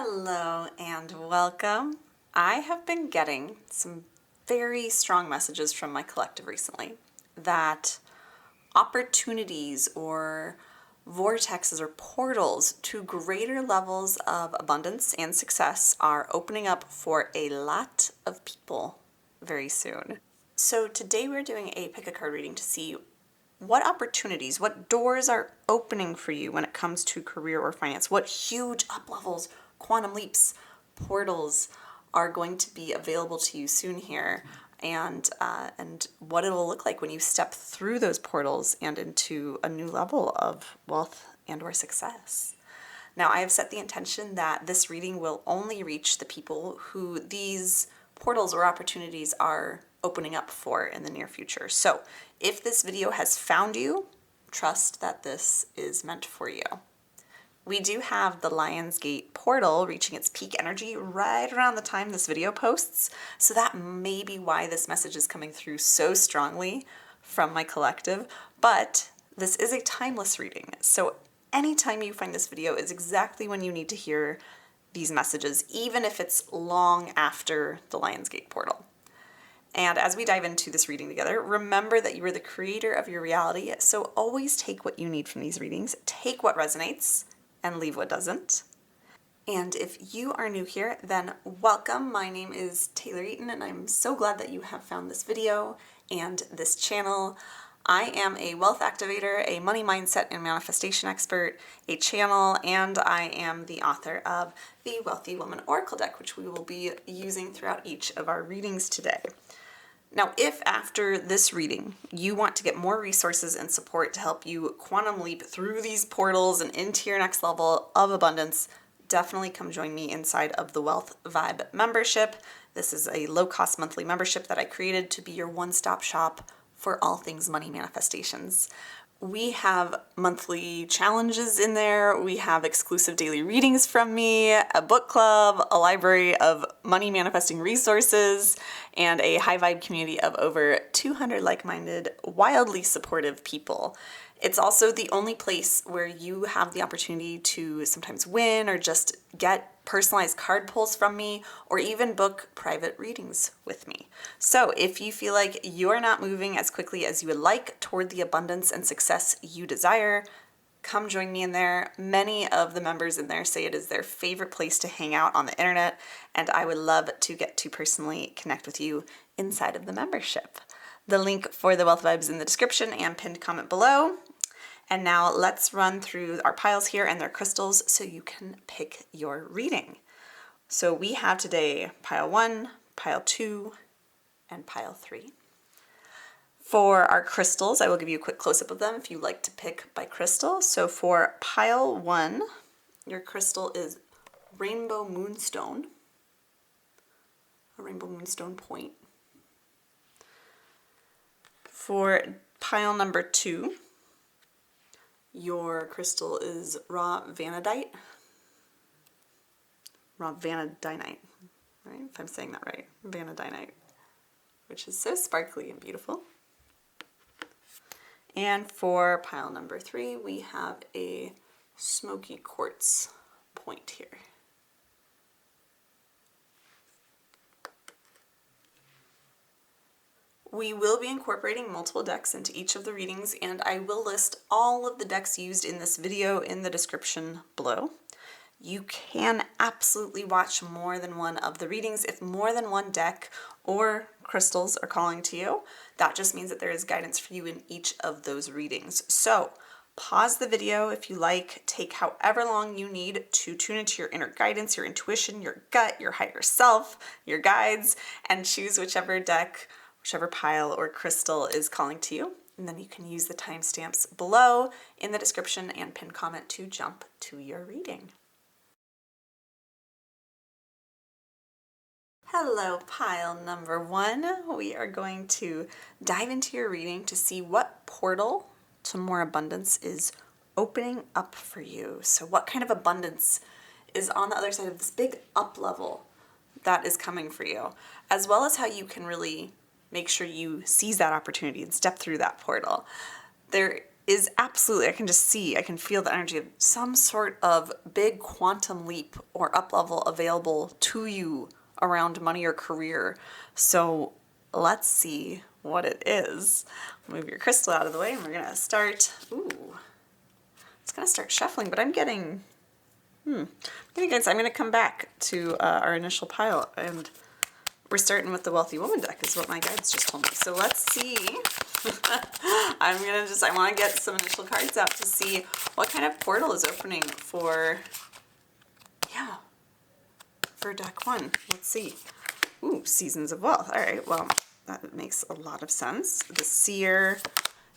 Hello and welcome. I have been getting some very strong messages from my collective recently that opportunities or vortexes or portals to greater levels of abundance and success are opening up for a lot of people very soon. So today we're doing a pick a card reading to see what opportunities, what doors are opening for you when it comes to career or finance, what huge up levels, quantum leaps, portals are going to be available to you soon here, and what it'll look like when you step through those portals and into a new level of wealth and or success. Now, I have set the intention that this reading will only reach the people who these portals or opportunities are opening up for in the near future. So if this video has found you, trust that this is meant for you. We do have the Lionsgate portal reaching its peak energy right around the time this video posts, so that may be why this message is coming through so strongly from my collective, but this is a timeless reading, so anytime you find this video is exactly when you need to hear these messages, even if it's long after the Lionsgate portal. And as we dive into this reading together, remember that you are the creator of your reality, so always take what you need from these readings, take what resonates, and leave what doesn't. And if you are new here, then welcome. My name is Taylor Eaton, and I'm so glad that you have found this video and this channel. I am a wealth activator, a money mindset and manifestation expert, a channel, and I am the author of the Wealthy Woman Oracle deck, which we will be using throughout each of our readings today. Now, if after this reading you want to get more resources and support to help you quantum leap through these portals and into your next level of abundance, definitely come join me inside of the Wealth Vibe membership. This is a low-cost monthly membership that I created to be your one-stop shop for all things money manifestations. We have monthly challenges in there. We have exclusive daily readings from me, a book club, a library of money manifesting resources, and a high vibe community of over 200 like-minded, wildly supportive people. It's also the only place where you have the opportunity to sometimes win or just get personalized card pulls from me, or even book private readings with me. So if you feel like you're not moving as quickly as you would like toward the abundance and success you desire, come join me in there. Many of the members in there say it is their favorite place to hang out on the internet, and I would love to get to personally connect with you inside of the membership. The link for the Wealth Vibes is in the description and pinned comment below. And now let's run through our piles here and their crystals so you can pick your reading. So we have today pile 1, pile 2, and pile 3. For our crystals, I will give you a quick close-up of them if you like to pick by crystal. So for pile 1, your crystal is Rainbow Moonstone, a Rainbow Moonstone point. For pile number 2, your crystal is raw Vanadinite, right? If I'm saying that right, Vanadinite, which is so sparkly and beautiful. And for pile number 3, we have a Smoky Quartz point here. We will be incorporating multiple decks into each of the readings, and I will list all of the decks used in this video in the description below. You can absolutely watch more than one of the readings if more than one deck or crystals are calling to you. That just means that there is guidance for you in each of those readings. So pause the video if you like, take however long you need to tune into your inner guidance, your intuition, your gut, your higher self, your guides, and choose whichever deck, whichever pile or crystal is calling to you. And then you can use the timestamps below in the description and pinned comment to jump to your reading. Hello, pile number 1. We are going to dive into your reading to see what portal to more abundance is opening up for you. So what kind of abundance is on the other side of this big up level that is coming for you, as well as how you can really make sure you seize that opportunity and step through that portal. There is absolutely, I can just see, I can feel the energy of some sort of big quantum leap or up level available to you around money or career. So let's see what it is. Move your crystal out of the way and we're going to start, it's going to start shuffling, but I'm getting, I'm going to come back to our initial pile, and we're starting with the Wealthy Woman deck is what my guides just told me. So let's see. I want to get some initial cards out to see what kind of portal is opening for deck one. Let's see. Ooh, Seasons of Wealth. All right, well, that makes a lot of sense. The Seer,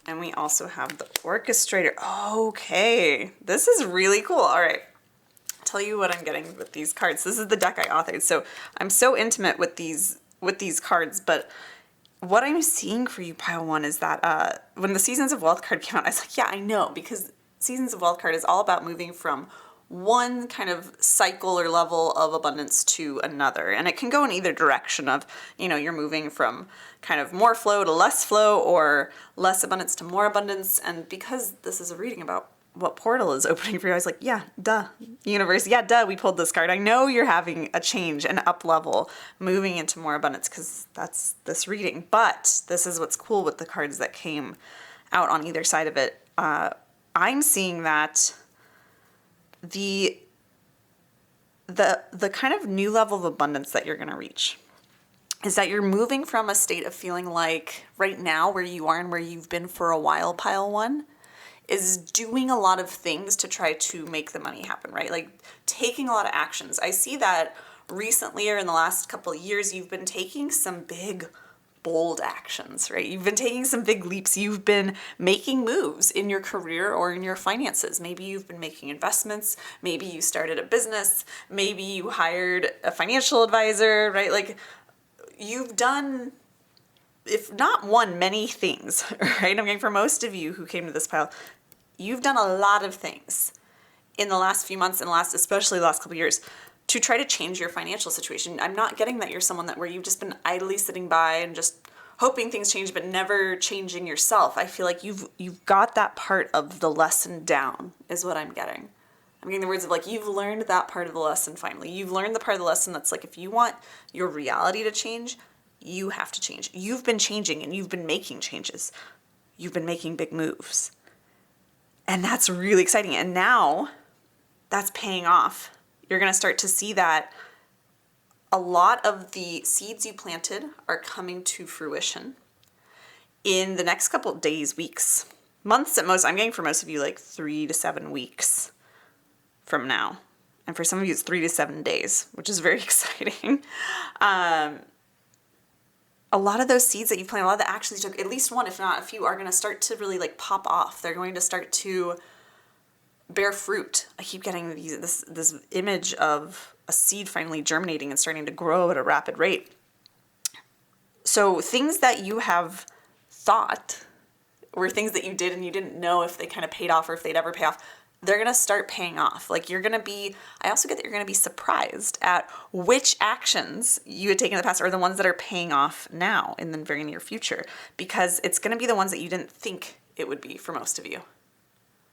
and we also have the Orchestrator. Okay, this is really cool. All right. Tell you what I'm getting with these cards. This is the deck I authored, so I'm so intimate with these cards, but what I'm seeing for you, Pile 1, is that when the Seasons of Wealth card came out, I was like, yeah, I know, because Seasons of Wealth card is all about moving from one kind of cycle or level of abundance to another. And it can go in either direction of, you're moving from kind of more flow to less flow, or less abundance to more abundance. And because this is a reading about what portal is opening for you, I was like, yeah, duh, universe, yeah, duh, we pulled this card. I know you're having a change, an up level, moving into more abundance, because that's this reading. But this is what's cool with the cards that came out on either side of it. I'm seeing that the kind of new level of abundance that you're going to reach is that you're moving from a state of feeling like right now where you are and where you've been for a while, Pile 1, is doing a lot of things to try to make the money happen, right? Like taking a lot of actions. I see that recently, or in the last couple of years, you've been taking some big, bold actions, right? You've been taking some big leaps. You've been making moves in your career or in your finances. Maybe you've been making investments. Maybe you started a business. Maybe you hired a financial advisor, right? Like you've done, if not one, many things, right? I'm getting for most of you who came to this pile, you've done a lot of things in the last few months and especially the last couple of years to try to change your financial situation. I'm not getting that you're someone where you've just been idly sitting by and just hoping things change, but never changing yourself. I feel like you've got that part of the lesson down, is what I'm getting. I'm getting the words of like, you've learned that part of the lesson finally. You've learned the part of the lesson that's like, if you want your reality to change, you have to change. You've been changing and you've been making changes. You've been making big moves. And that's really exciting. And now that's paying off. You're going to start to see that a lot of the seeds you planted are coming to fruition in the next couple of days, weeks, months at most. I'm getting for most of you like 3 to 7 weeks from now. And for some of you, it's 3 to 7 days, which is very exciting. A lot of those seeds that you planted, a lot of the actions you took, at least one, if not a few, are going to start to really like pop off. They're going to start to bear fruit. I keep getting this image of a seed finally germinating and starting to grow at a rapid rate. So things that you have thought were things that you did and you didn't know if they kind of paid off or if they'd ever pay off, they're going to start paying off. Like I also get that you're going to be surprised at which actions you had taken in the past are the ones that are paying off now in the very near future, because it's going to be the ones that you didn't think it would be for most of you.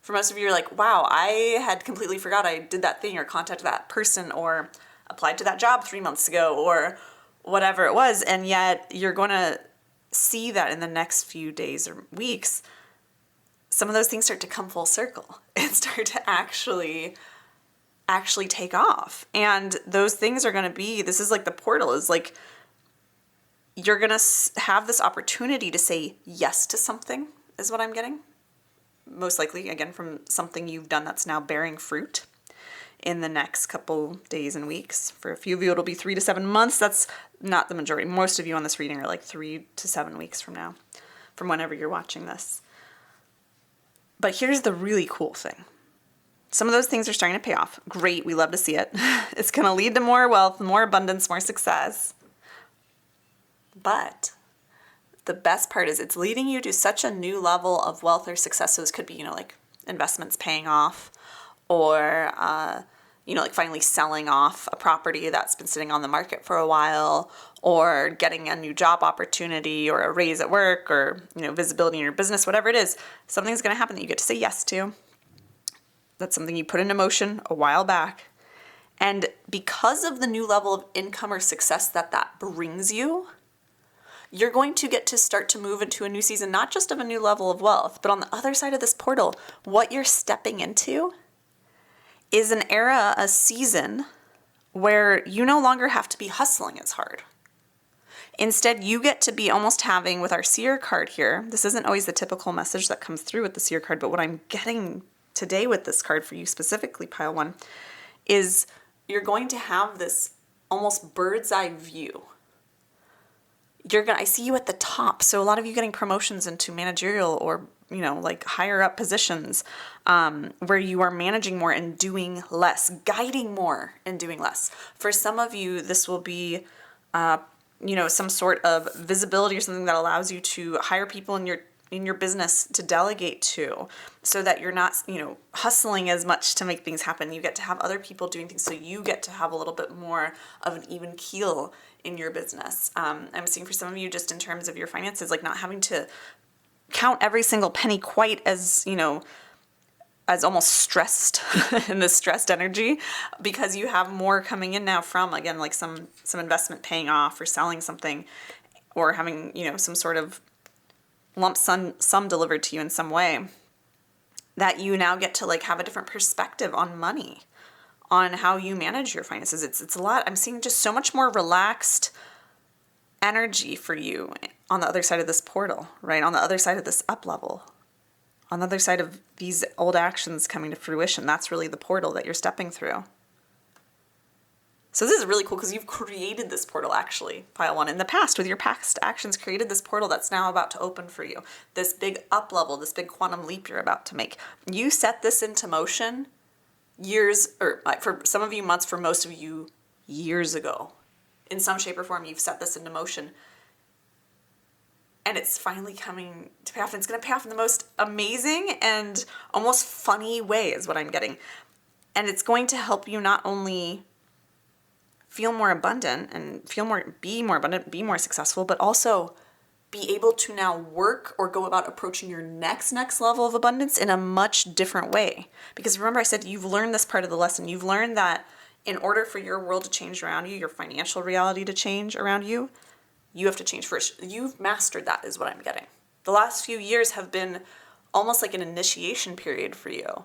For most of you, you're like, wow, I had completely forgot I did that thing or contacted that person or applied to that job 3 months ago or whatever it was. And yet you're going to see that in the next few days or weeks, some of those things start to come full circle and start to actually take off. And those things are going to be, this is like the portal, is like, you're going to have this opportunity to say yes to something, is what I'm getting. Most likely, again, from something you've done that's now bearing fruit in the next couple days and weeks. For a few of you, it'll be 3 to 7 months. That's not the majority. Most of you on this reading are like 3 to 7 weeks from now, from whenever you're watching this. But here's the really cool thing. Some of those things are starting to pay off. Great, we love to see it. It's going to lead to more wealth, more abundance, more success. But the best part is it's leading you to such a new level of wealth or success. So this could be, like investments paying off, or like finally selling off a property that's been sitting on the market for a while, or getting a new job opportunity, or a raise at work, or, visibility in your business, whatever it is, something's going to happen that you get to say yes to. That's something you put into motion a while back. And because of the new level of income or success that brings you, you're going to get to start to move into a new season, not just of a new level of wealth, but on the other side of this portal, what you're stepping into is an era, a season, where you no longer have to be hustling as hard. Instead, you get to be almost having, with our seer card here, this isn't always the typical message that comes through with the seer card, but what I'm getting today with this card for you specifically, pile one, is you're going to have this almost bird's eye view. I see you at the top. So a lot of you getting promotions into managerial or, like higher up positions, where you are managing more and doing less, guiding more and doing less. For some of you, this will be, some sort of visibility or something that allows you to hire people in your business to delegate to, so that you're not, hustling as much to make things happen. You get to have other people doing things, so you get to have a little bit more of an even keel in your business. I'm seeing for some of you, just in terms of your finances, like not having to count every single penny quite as, as almost stressed in this stressed energy, because you have more coming in now from, again, like some investment paying off, or selling something, or having, some sort of lump sum delivered to you in some way, that you now get to like have a different perspective on money, on how you manage your finances. It's a lot. I'm seeing just so much more relaxed energy for you on the other side of this portal, right? On the other side of this up level, on the other side of these old actions coming to fruition. That's really the portal that you're stepping through. So this is really cool because you've created this portal, actually, pile one, in the past with your past actions, created this portal that's now about to open for you. This big up level, this big quantum leap you're about to make. You set this into motion years, or for some of you months, for most of you years ago. In some shape or form, you've set this into motion. And it's finally coming to pay off. And it's going to pay off in the most amazing and almost funny way is what I'm getting. And it's going to help you not only feel more abundant and be more abundant, be more successful, but also be able to now work or go about approaching your next level of abundance in a much different way. Because remember, I said you've learned this part of the lesson. You've learned that in order for your world to change around you, your financial reality to change around you, you have to change first. You've mastered that, is what I'm getting. The last few years have been almost like an initiation period for you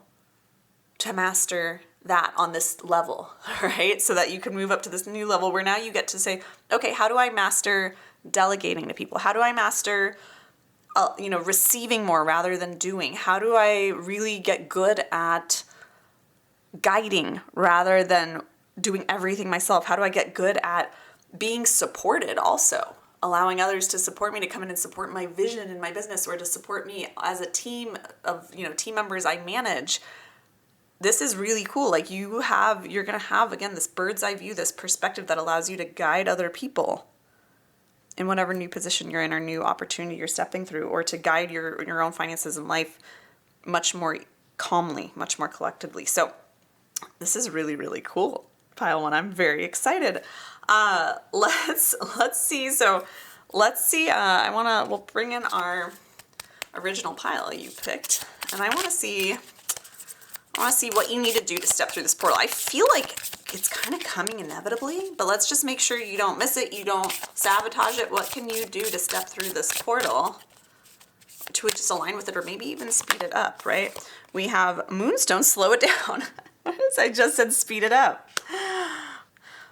to master that on this level, right? So that you can move up to this new level where now you get to say, okay, how do I master delegating to people? How do I master, receiving more rather than doing? How do I really get good at guiding rather than doing everything myself? How do I get good at being supported also? Allowing others to support me, to come in and support my vision in my business, or to support me as a team of, team members I manage. This is really cool. Like you're going to have, again, this bird's eye view, this perspective that allows you to guide other people in whatever new position you're in or new opportunity you're stepping through, or to guide your own finances and life much more calmly, much more collectively. So this is really, really cool, pile one. I'm very excited. Let's see. So let's see. We'll bring in our original pile you picked, and I want to see what you need to do to step through this portal. I feel like it's kind of coming inevitably, but let's just make sure you don't miss it, you don't sabotage it. What can you do to step through this portal to just align with it, or maybe even speed it up, right? We have Moonstone, slow it down. As I just said, speed it up.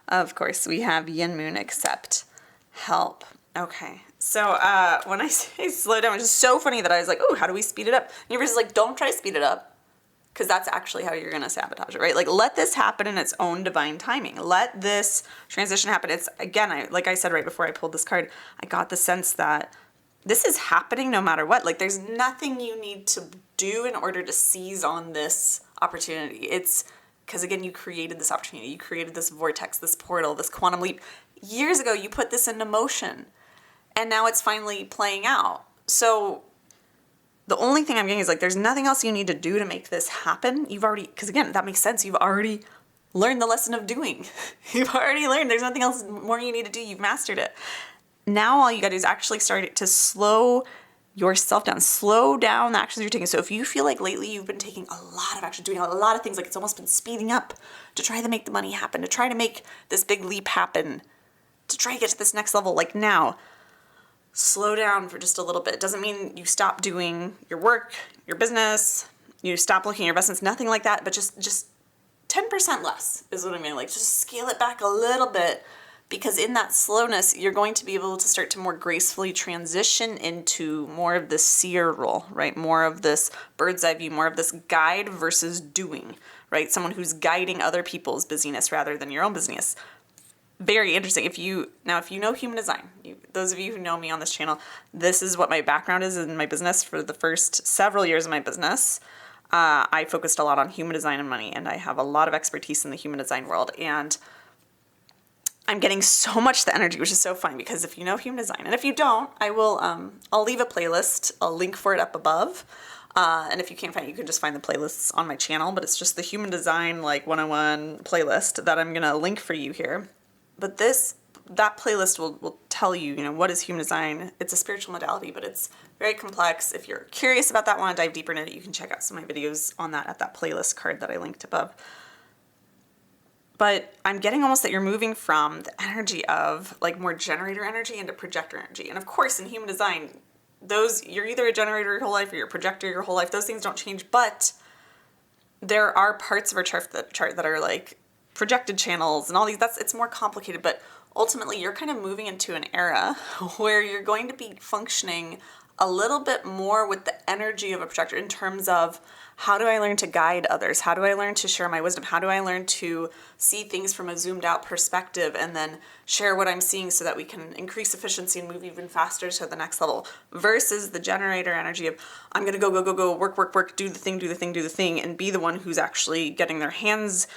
Of course, we have Yin Moon, accept, help. Okay, so when I say slow down, which is so funny that I was like, oh, how do we speed it up? And you're just like, don't try to speed it up, because that's actually how you're going to sabotage it, right? Like, let this happen in its own divine timing. Let this transition happen. It's, again, like I said right before I pulled this card, I got the sense that this is happening no matter what. Like, there's nothing you need to do in order to seize on this opportunity. It's because, again, you created this opportunity. You created this vortex, this portal, this quantum leap. Years ago, you put this into motion, and now it's finally playing out. So the only thing I'm getting is, like, there's nothing else you need to do to make this happen. You've already, because, again, that makes sense. You've already learned the lesson of doing. You've already learned. There's nothing else more you need to do. You've mastered it. Now all you got to do is actually start to slow yourself down. Slow down the actions you're taking. So if you feel like lately you've been taking a lot of action, doing a lot of things, like it's almost been speeding up to try to make the money happen, to try to make this big leap happen, to try to get to this next level, like now, slow down for just a little bit. It doesn't mean you stop doing your work, your business, you stop looking at your investments, nothing like that, but just 10% less is what I mean. Like just scale it back a little bit, because in that slowness, you're going to be able to start to more gracefully transition into more of this seer role, right? More of this bird's eye view, more of this guide versus doing, right? Someone who's guiding other people's busyness rather than your own busyness. Very interesting. If you know human design, those of you who know me on this channel, this is what my background is in my business. For the first several years of my business, I focused a lot on human design and money, and I have a lot of expertise in the human design world. And I'm getting so much the energy, which is so fun, because if you know human design, and if you don't, I'll leave a playlist, I'll link for it up above. And if you can't find it, you can just find the playlists on my channel, but it's just the human design, like 101 playlist that I'm going to link for you here. But that playlist will tell you, what is human design. It's a spiritual modality, but it's very complex. If you're curious about that, want to dive deeper into it, you can check out some of my videos on that at that playlist card that I linked above. But I'm getting almost that you're moving from the energy of like more generator energy into projector energy. And of course, in human design, you're either a generator your whole life or you're a projector your whole life. Those things don't change, but there are parts of our chart that are like projected channels and all these. It's more complicated, but ultimately you're kind of moving into an era where you're going to be functioning a little bit more with the energy of a projector in terms of, how do I learn to guide others? How do I learn to share my wisdom? How do I learn to see things from a zoomed out perspective and then share what I'm seeing so that we can increase efficiency and move even faster to the next level, versus the generator energy of, I'm going to go, work, do the thing, and be the one who's actually getting their hands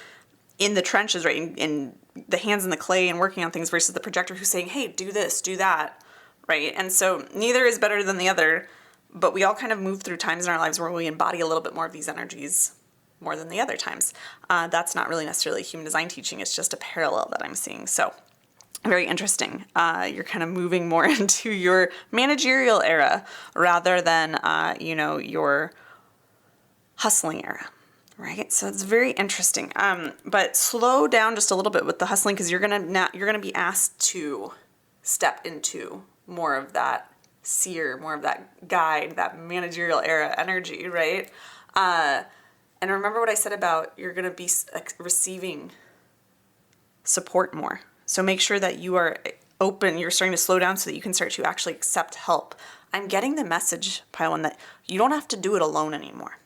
in the trenches, right? In the hands in the clay and working on things, versus the projector who's saying, hey, do this, do that, right? And so neither is better than the other. But we all kind of move through times in our lives where we embody a little bit more of these energies more than the other times. That's not really necessarily human design teaching. It's just a parallel that I'm seeing. So very interesting. You're kind of moving more into your managerial era rather than, your hustling era, right? So it's very interesting. But slow down just a little bit with the hustling, because you're gonna be asked to step into more of that seer, more of that guide, that managerial era energy, right? And remember what I said about you're going to be receiving support more. So make sure that you are open, you're starting to slow down so that you can start to actually accept help. I'm getting the message, Pile 1, that you don't have to do it alone anymore.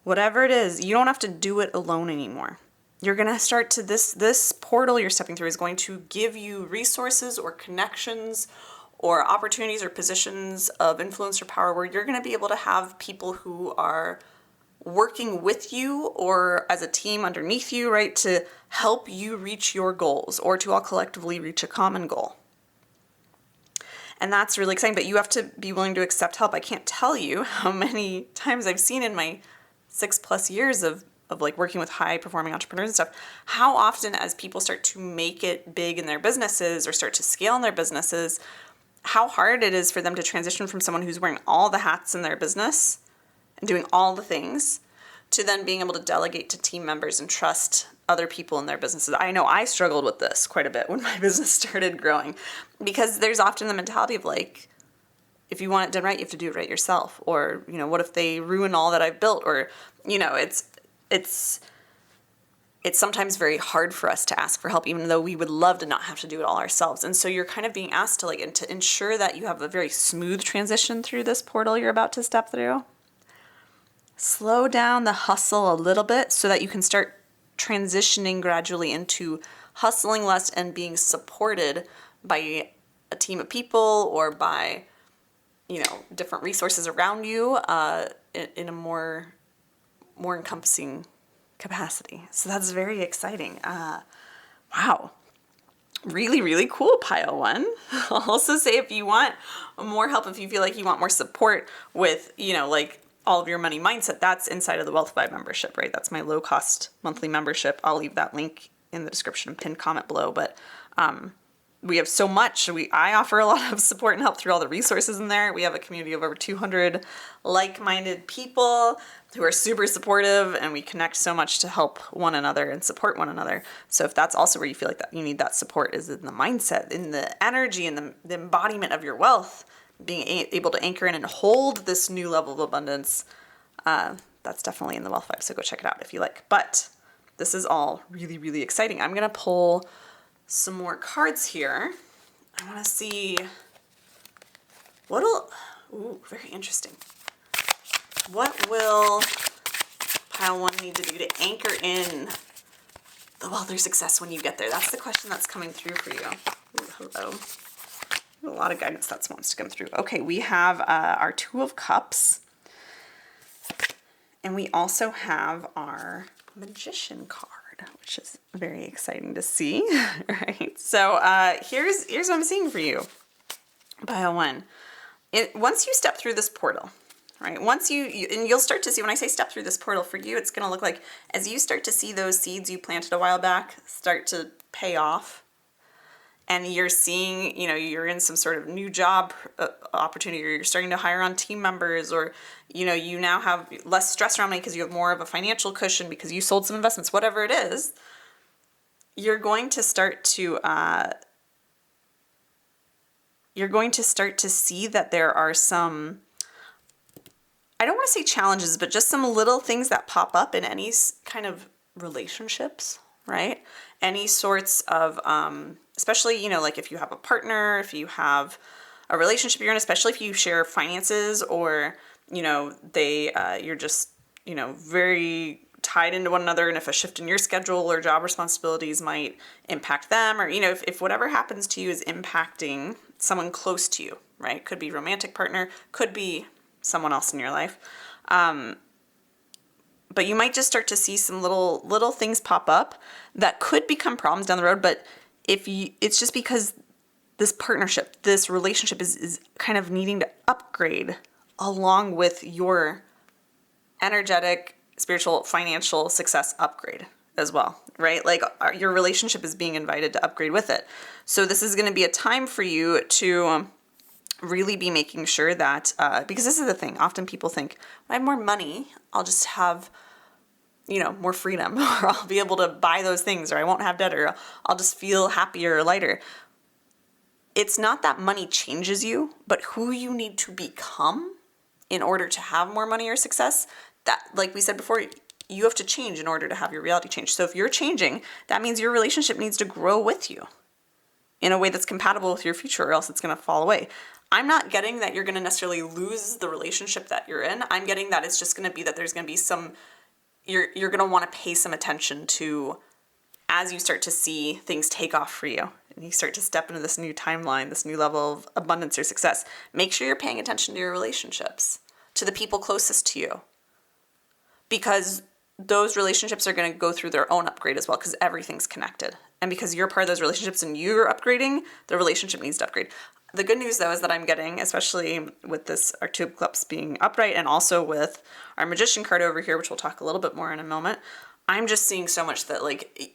Whatever it is, you don't have to do it alone anymore. You're going to start to, this portal you're stepping through is going to give you resources or connections or opportunities or positions of influence or power where you're going to be able to have people who are working with you or as a team underneath you, right, to help you reach your goals or to all collectively reach a common goal. And that's really exciting, but you have to be willing to accept help. I can't tell you how many times I've seen in my 6+ years of like working with high performing entrepreneurs and stuff, how often as people start to make it big in their businesses or start to scale in their businesses, how hard it is for them to transition from someone who's wearing all the hats in their business and doing all the things to then being able to delegate to team members and trust other people in their businesses. I know I struggled with this quite a bit when my business started growing, because there's often the mentality of like, if you want it done right, you have to do it right yourself. Or, what if they ruin all that I've built? Or, it's sometimes very hard for us to ask for help, even though we would love to not have to do it all ourselves. And so you're kind of being asked to and to ensure that you have a very smooth transition through this portal you're about to step through. Slow down the hustle a little bit so that you can start transitioning gradually into hustling less and being supported by a team of people or by, different resources around you in a more encompassing capacity. So that's very exciting. Wow. Really, really cool, Pile 1. I'll also say if you want more help, if you feel like you want more support with, all of your money mindset, that's inside of the Wealth Vibe membership, right? That's my low cost monthly membership. I'll leave that link in the description and pinned comment below. But we have so much. I offer a lot of support and help through all the resources in there. We have a community of over 200 like-minded people who are super supportive, and we connect so much to help one another and support one another. So if that's also where you feel like that you need that support, is in the mindset, in the energy, and the embodiment of your wealth, being able to anchor in and hold this new level of abundance, that's definitely in the Wealth Vibe. So go check it out if you like. But this is all really, really exciting. I'm going to pull some more cards here. I want to see very interesting. What will pile one need to do to anchor in the wealth or success when you get there? That's the question that's coming through for you. Ooh, hello. A lot of guidance that wants to come through. Okay, we have our Two of Cups. And we also have our Magician card, which is very exciting to see, right? So here's what I'm seeing for you, pile one. Once you step through this portal, right? Once and you'll start to see, when I say step through this portal, for you, it's going to look like as you start to see those seeds you planted a while back start to pay off, and you're seeing, you're in some sort of new job opportunity, or you're starting to hire on team members, or, you now have less stress around money because you have more of a financial cushion because you sold some investments, whatever it is, you're going to start to see that there are some, I don't want to say challenges, but just some little things that pop up in any kind of relationships, right? Any sorts of, especially, like if you have a partner, if you have a relationship you're in, especially if you share finances, or, you're just, very tied into one another, and if a shift in your schedule or job responsibilities might impact them, or, if whatever happens to you is impacting someone close to you, right? Could be romantic partner, could be someone else in your life. But you might just start to see some little things pop up that could become problems down the road. But it's just because this partnership, this relationship is kind of needing to upgrade along with your energetic, spiritual, financial success upgrade as well, right? Like your relationship is being invited to upgrade with it. So this is going to be a time for you to really be making sure that, because this is the thing, often people think, when I have more money, I'll just have, more freedom, or I'll be able to buy those things, or I won't have debt, or I'll just feel happier or lighter. It's not that money changes you, but who you need to become in order to have more money or success, that, like we said before, you have to change in order to have your reality change. So if you're changing, that means your relationship needs to grow with you in a way that's compatible with your future, or else it's going to fall away. I'm not getting that you're going to necessarily lose the relationship that you're in. I'm getting that it's just going to be that there's going to be some, you're going to want to pay some attention to as you start to see things take off for you, and you start to step into this new timeline, this new level of abundance or success. Make sure you're paying attention to your relationships, to the people closest to you, because those relationships are going to go through their own upgrade as well, because everything's connected. And because you're part of those relationships and you're upgrading, the relationship needs to upgrade. The good news, though, is that I'm getting, especially with this, our Two of Cups being upright, and also with our Magician card over here, which we'll talk a little bit more in a moment, I'm just seeing so much that, like,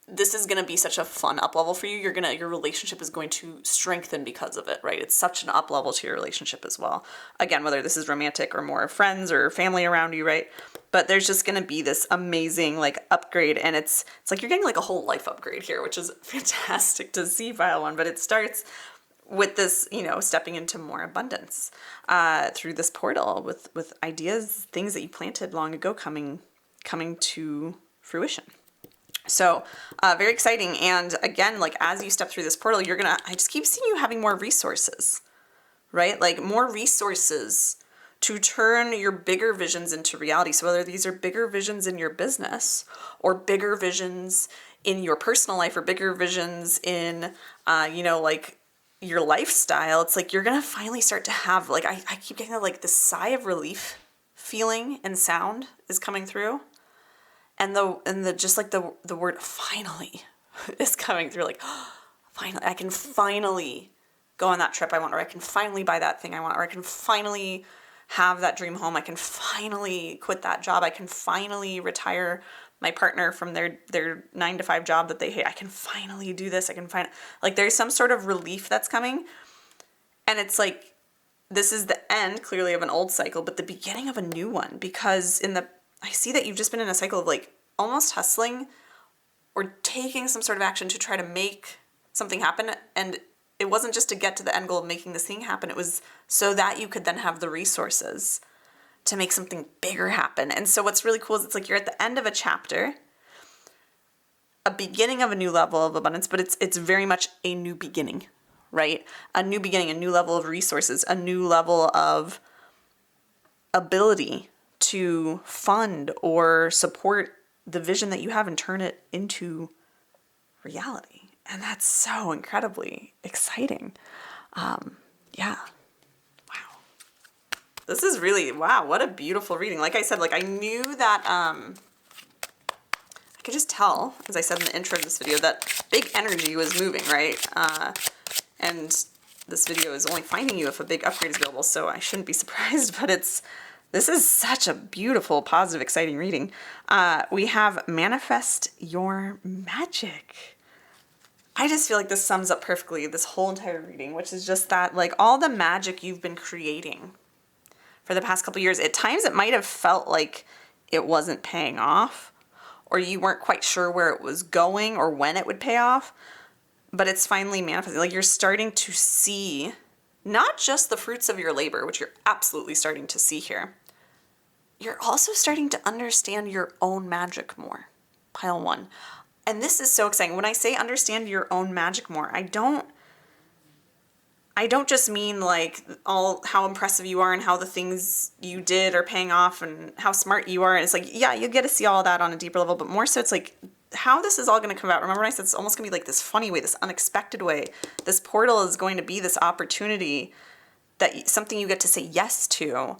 this is going to be such a fun up level for you. Your relationship is going to strengthen because of it, right? It's such an up level to your relationship as well. Again, whether this is romantic or more friends or family around you, right? But there's just going to be this amazing like upgrade, and it's like you're getting like a whole life upgrade here, which is fantastic to see, pile one. But it starts with this, stepping into more abundance through this portal with ideas, things that you planted long ago coming to fruition. So very exciting. And again, like as you step through this portal, I just keep seeing you having more resources, right? Like more resources to turn your bigger visions into reality. So whether these are bigger visions in your business, or bigger visions in your personal life, or bigger visions in, like your lifestyle, it's like you're going to finally start to have, like, I keep getting like this sigh of relief feeling and sound is coming through. And the word finally is coming through, like, finally, I can finally go on that trip I want, or I can finally buy that thing I want, or I can finally have that dream home. I can finally quit that job. I can finally retire my partner from their 9 to 5 job that they hate. I can finally do this. I can like there's some sort of relief that's coming. And it's like, this is the end clearly of an old cycle, but the beginning of a new one, because I see that you've just been in a cycle of like almost hustling or taking some sort of action to try to make something happen. And it wasn't just to get to the end goal of making this thing happen. It was so that you could then have the resources to make something bigger happen. And so what's really cool is it's like you're at the end of a chapter, a beginning of a new level of abundance, but it's very much a new beginning, right? A new beginning, a new level of resources, a new level of ability to fund or support the vision that you have and turn it into reality. And that's so incredibly exciting. Yeah. Wow. This is really, wow, what a beautiful reading. Like I said, like I knew that, I could just tell, as I said in the intro of this video, that big energy was moving, right? And this video is only finding you if a big upgrade is available, so I shouldn't be surprised, but this is such a beautiful, positive, exciting reading. We have Manifest Your Magic. I just feel like this sums up perfectly this whole entire reading, which is just that, like, all the magic you've been creating for the past couple years, at times it might have felt like it wasn't paying off, or you weren't quite sure where it was going or when it would pay off, but it's finally manifesting. Like, you're starting to see not just the fruits of your labor, which you're absolutely starting to see here, you're also starting to understand your own magic more. Pile 1. And this is so exciting. When I say understand your own magic more, I don't just mean like all how impressive you are and how the things you did are paying off and how smart you are. And it's like, yeah, you get to see all that on a deeper level, but more so it's like how this is all going to come out. Remember when I said it's almost going to be like this funny way, this unexpected way. This portal is going to be this opportunity, that something you get to say yes to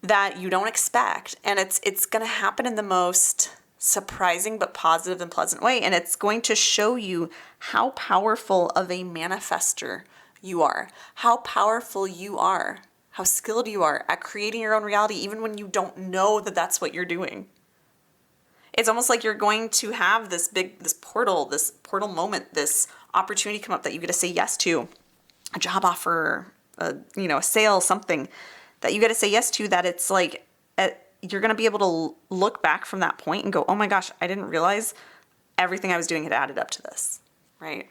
that you don't expect. And it's going to happen in the most surprising but positive and pleasant way, and it's going to show you how powerful of a manifester you are, how powerful you are, how skilled you are at creating your own reality even when you don't know that that's what you're doing. It's almost like you're going to have this portal moment, this opportunity come up that you get to say yes to, a job offer, a sale, something that you get to say yes to, that it's like you're going to be able to look back from that point and go, oh my gosh, I didn't realize everything I was doing had added up to this, right?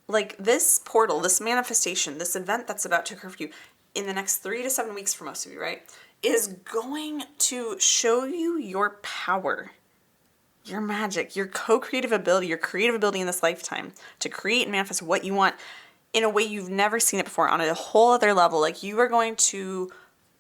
Like this portal, this manifestation, this event that's about to occur for you in the next 3 to 7 weeks for most of you, right, is going to show you your power, your magic, your co-creative ability, your creative ability in this lifetime to create and manifest what you want in a way you've never seen it before, on a whole other level. Like you are going to,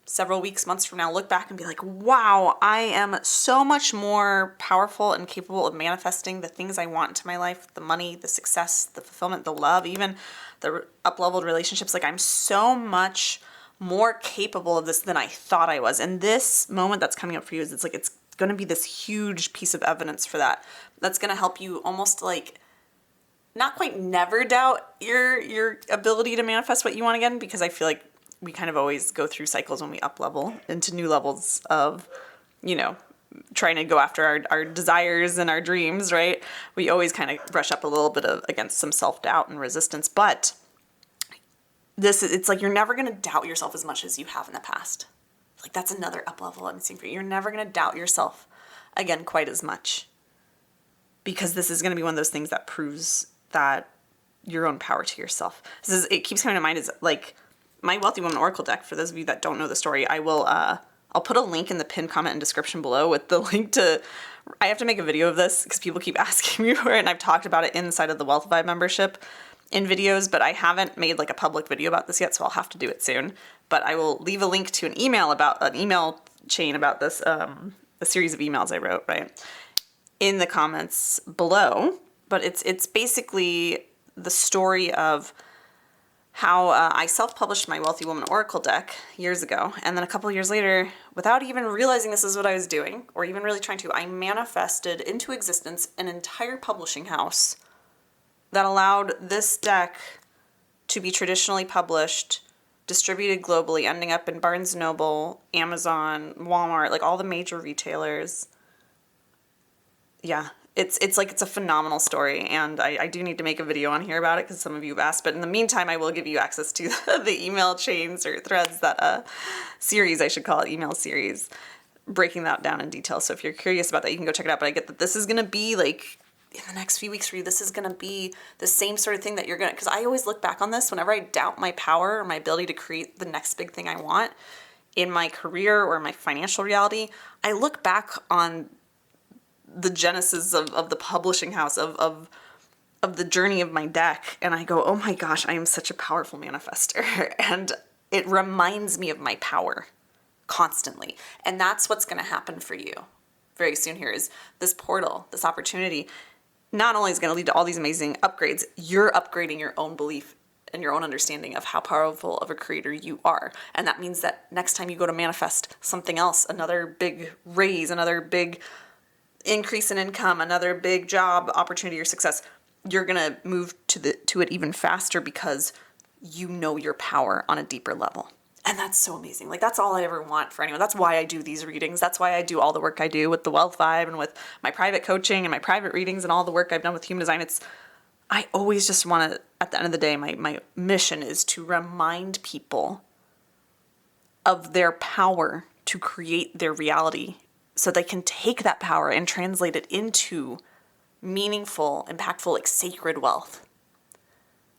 several weeks, months from now, look back and be like, wow, I am so much more powerful and capable of manifesting the things I want into my life, the money, the success, the fulfillment, the love, even the up-leveled relationships. Like I'm so much more capable of this than I thought I was. And this moment that's coming up for you is it's going to be this huge piece of evidence for that. That's going to help you almost like not quite never doubt your ability to manifest what you want again, because I feel like we kind of always go through cycles when we up level into new levels of, trying to go after our desires and our dreams, right? We always kind of brush up a little bit against some self-doubt and resistance, but it's like you're never going to doubt yourself as much as you have in the past. Like that's another up level I'm seeing for you. You're never going to doubt yourself again quite as much, because this is going to be one of those things that proves that your own power to yourself. It keeps coming to mind is like, my Wealthy Woman Oracle deck, for those of you that don't know the story, I'll put a link in the pinned comment and description below with the link to, I have to make a video of this because people keep asking me for it, and I've talked about it inside of the Wealth Vibe membership in videos, but I haven't made like a public video about this yet, so I'll have to do it soon. But I will leave a link to an email chain about this, a series of emails I wrote, right, in the comments below. But it's basically the story of how I self-published my Wealthy Woman Oracle deck years ago, and then a couple years later, without even realizing this is what I was doing, or even really trying to, I manifested into existence an entire publishing house that allowed this deck to be traditionally published distributed globally, ending up in Barnes & Noble, Amazon, Walmart, like all the major retailers. Yeah, it's like it's a phenomenal story, and I do need to make a video on here about it because some of you have asked. But in the meantime, I will give you access to the email chains or threads, that series, I should call it, email series, breaking that down in detail. So if you're curious about that, you can go check it out. But I get that this is going to be like, in the next few weeks for you, this is going to be the same sort of thing that you're going to, because I always look back on this whenever I doubt my power or my ability to create the next big thing I want in my career or my financial reality. I look back on the genesis of the publishing house, of the journey of my deck, and I go, oh my gosh, I am such a powerful manifester. And it reminds me of my power constantly. And that's what's going to happen for you very soon here, is this portal, this opportunity, not only is going to lead to all these amazing upgrades, you're upgrading your own belief and your own understanding of how powerful of a creator you are. And that means that next time you go to manifest something else, another big raise, another big increase in income, another big job opportunity or success, you're going to move to it even faster because you know your power on a deeper level. And that's so amazing. Like, that's all I ever want for anyone. That's why I do these readings. That's why I do all the work I do with the Wealth Vibe and with my private coaching and my private readings and all the work I've done with human design. I always just want to, at the end of the day, my mission is to remind people of their power to create their reality, so they can take that power and translate it into meaningful, impactful, like sacred wealth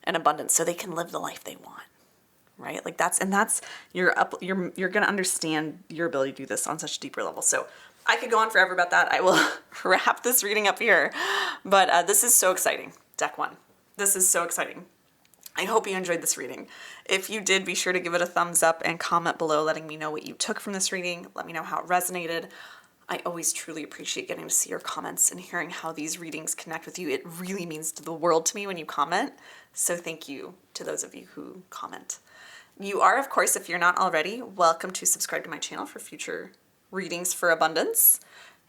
and abundance, so they can live the life they want, right? Like you're going to understand your ability to do this on such a deeper level. So I could go on forever about that. I will wrap this reading up here, but this is so exciting. Deck 1. This is so exciting. I hope you enjoyed this reading. If you did, be sure to give it a thumbs up and comment below letting me know what you took from this reading. Let me know how it resonated. I always truly appreciate getting to see your comments and hearing how these readings connect with you. It really means the world to me when you comment. So thank you to those of you who comment. You are, of course, if you're not already, welcome to subscribe to my channel for future readings for abundance.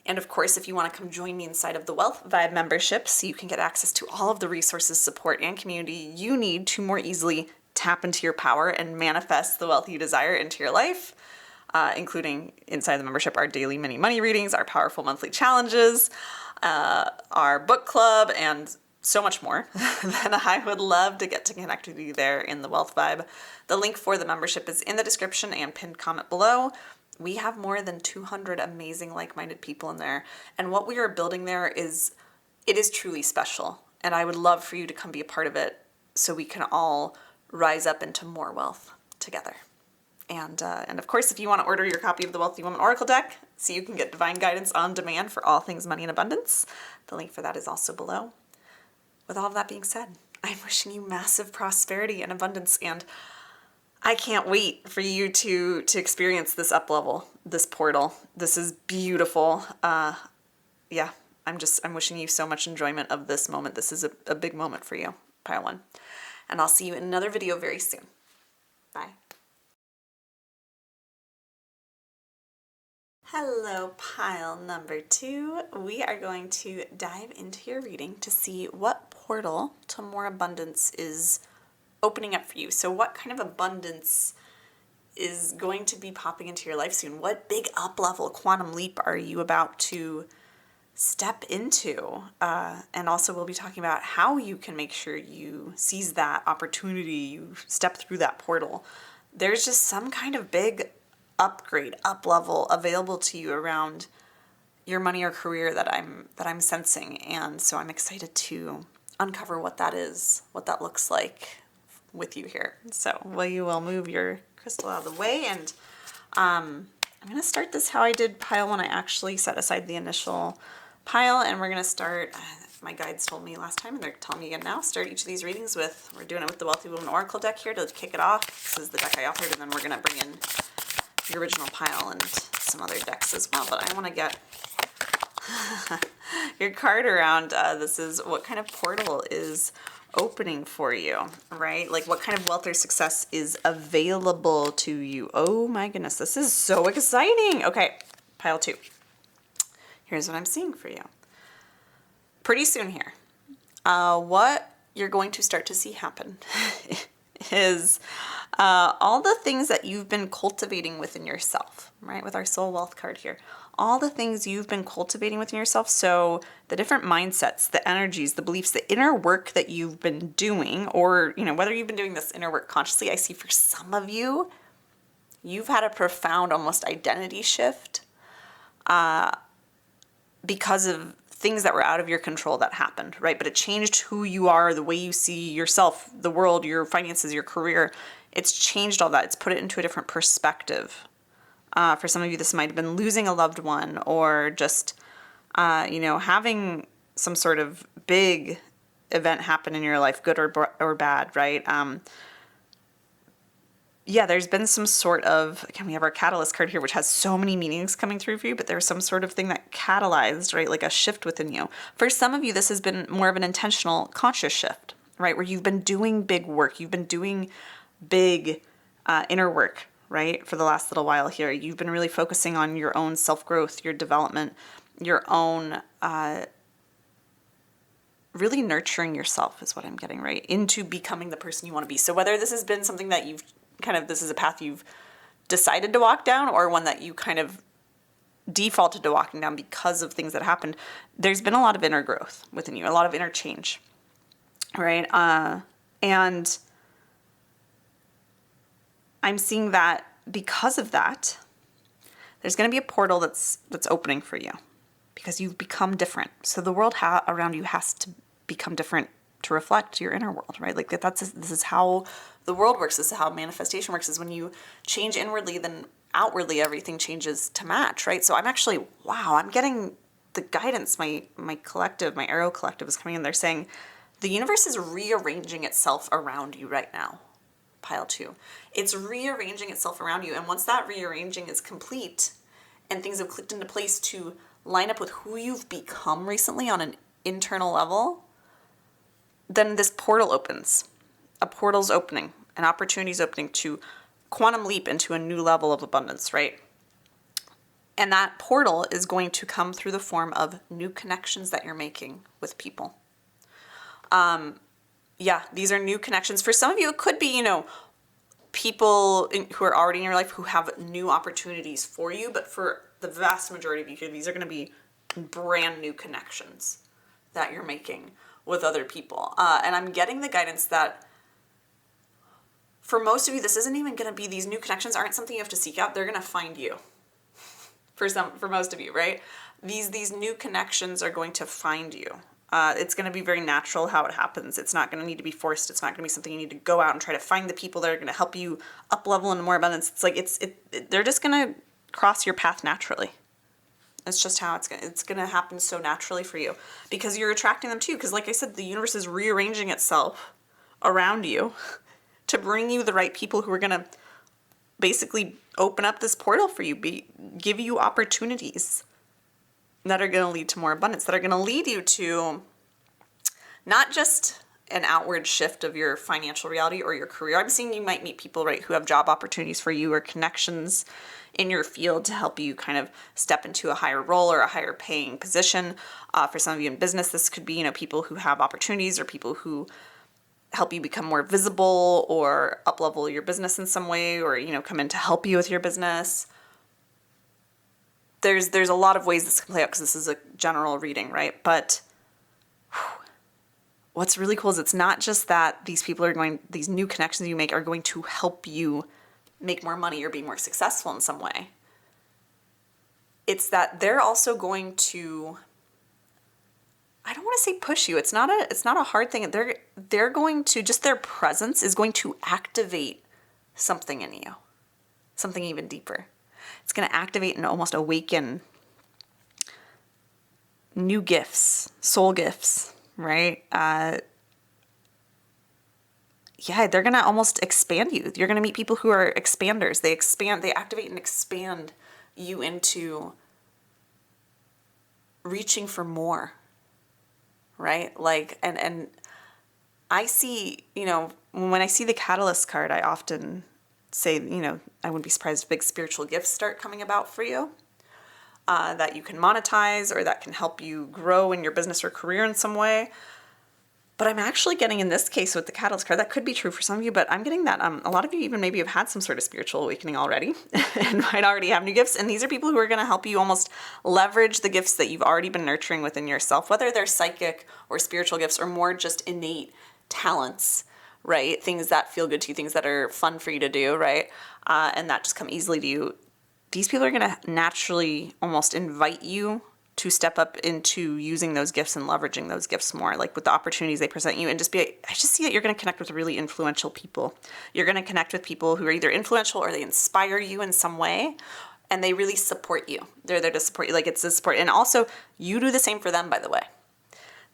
And of course, if you want to come join me inside of the Wealth Vibe membership so you can get access to all of the resources, support, and community you need to more easily tap into your power and manifest the wealth you desire into your life, including inside the membership, our daily mini money readings, our powerful monthly challenges, our book club, and so much more, then I would love to get to connect with you there in the Wealth Vibe. The link for the membership is in the description and pinned comment below. We have more than 200 amazing like-minded people in there, and what we are building there is truly special, and I would love for you to come be a part of it so we can all rise up into more wealth together. And of course, if you want to order your copy of the Wealthy Woman Oracle deck so you can get divine guidance on demand for all things money and abundance, the link for that is also below. With all of that being said, I'm wishing you massive prosperity and abundance, and I can't wait for you to experience this up level, this portal. This is beautiful. Yeah, I'm wishing you so much enjoyment of this moment. This is a big moment for you, Pile 1. And I'll see you in another video very soon. Bye. Hello, pile number 2. We are going to dive into your reading to see what portal to more abundance is opening up for you. So what kind of abundance is going to be popping into your life soon? What big up-level quantum leap are you about to step into? And also we'll be talking about how you can make sure you seize that opportunity, you step through that portal. There's just some kind of big upgrade, up level available to you around your money or career that I'm sensing, and so I'm excited to uncover what that is, what that looks like with you here. So you will move your crystal out of the way, and I'm going to start this how I did pile 1. I actually set aside the initial pile, and we're going to start. My guides told me last time, and they're telling me again now, start each of these readings with, we're doing it with the Wealthy Woman Oracle deck here to kick it off. This is the deck I authored, and then we're going to bring in the original pile and some other decks as well, but I want to get your card around. This is what kind of portal is opening for you, right? Like what kind of wealth or success is available to you. Oh my goodness, this is so exciting. Okay, pile 2. Here's what I'm seeing for you. Pretty soon here, what you're going to start to see happen is all the things that you've been cultivating within yourself, right? With our soul wealth card here. All the things you've been cultivating within yourself. So the different mindsets, the energies, the beliefs, the inner work that you've been doing, or, whether you've been doing this inner work consciously, I see for some of you, you've had a profound almost identity shift because of things that were out of your control that happened, right? But it changed who you are, the way you see yourself, the world, your finances, your career. It's changed all that. It's put it into a different perspective. For some of you, this might have been losing a loved one, or just, having some sort of big event happen in your life, good or bad, right? There's been some sort of, again, we have our catalyst card here, which has so many meanings coming through for you, but there's some sort of thing that catalyzed, right? Like a shift within you. For some of you, this has been more of an intentional, conscious shift, right? Where you've been doing big work. You've been doing big inner work, right? For the last little while here. You've been really focusing on your own self-growth, your development, your own, really nurturing yourself is what I'm getting, right? Into becoming the person you want to be. So whether this has been something that you've this is a path you've decided to walk down, or one that you kind of defaulted to walking down because of things that happened, there's been a lot of inner growth within you, a lot of inner change, right? And I'm seeing that because of that, there's going to be a portal that's opening for you because you've become different. So the world around you has to become different to reflect your inner world, right? Like this is how the world works. This is how manifestation works, is when you change inwardly, then outwardly everything changes to match, right? So I'm actually, I'm getting the guidance. My collective, my Arrow collective is coming in. They're saying the universe is rearranging itself around you right now. Pile 2. It's rearranging itself around you. And once that rearranging is complete and things have clicked into place to line up with who you've become recently on an internal level, then this portal opens. A portal's opening, an opportunity's opening to quantum leap into a new level of abundance, right? And that portal is going to come through the form of new connections that you're making with people. These are new connections. For some of you, it could be, people who are already in your life who have new opportunities for you. But for the vast majority of you here, these are going to be brand new connections that you're making with other people. And I'm getting the guidance that for most of you, this isn't even going to be, these new connections aren't something you have to seek out. They're going to find you. For most of you, right? These new connections are going to find you. It's going to be very natural how it happens. It's not going to need to be forced. It's not going to be something you need to go out and try to find the people that are going to help you up level into more abundance. It's like they're just going to cross your path naturally. It's just how it's going to happen so naturally for you because you're attracting them too. Because like I said, the universe is rearranging itself around you to bring you the right people who are going to basically open up this portal for you, give you opportunities that are going to lead to more abundance, that are going to lead you to not just an outward shift of your financial reality or your career. I'm seeing you might meet people, right, who have job opportunities for you or connections in your field to help you kind of step into a higher role or a higher paying position. For some of you in business, this could be, people who have opportunities or people who help you become more visible or up-level your business in some way, or, come in to help you with your business. There's a lot of ways this can play out because this is a general reading, right? But what's really cool is it's not just that these new connections you make are going to help you make more money or be more successful in some way. It's that they're also going to, I don't want to say push you. It's not a hard thing. They're going to, just their presence is going to activate something in you, something even deeper. It's going to activate and almost awaken new gifts, soul gifts, right? They're going to almost expand you. You're going to meet people who are expanders. They activate and expand you into reaching for more. Right? Like, and I see, when I see the catalyst card, I often say, I wouldn't be surprised if big spiritual gifts start coming about for you, that you can monetize or that can help you grow in your business or career in some way. But I'm actually getting, in this case with the Catalyst card, that could be true for some of you, but I'm getting that a lot of you even maybe have had some sort of spiritual awakening already and might already have new gifts. And these are people who are going to help you almost leverage the gifts that you've already been nurturing within yourself, whether they're psychic or spiritual gifts or more just innate talents, right? Things that feel good to you, things that are fun for you to do, right? And that just come easily to you. These people are going to naturally almost invite you to step up into using those gifts and leveraging those gifts more, like with the opportunities they present you, and I just see that you're going to connect with really influential people. You're going to connect with people who are either influential or they inspire you in some way, and they really support you. They're there to support you, like it's a support. And also, you do the same for them, by the way.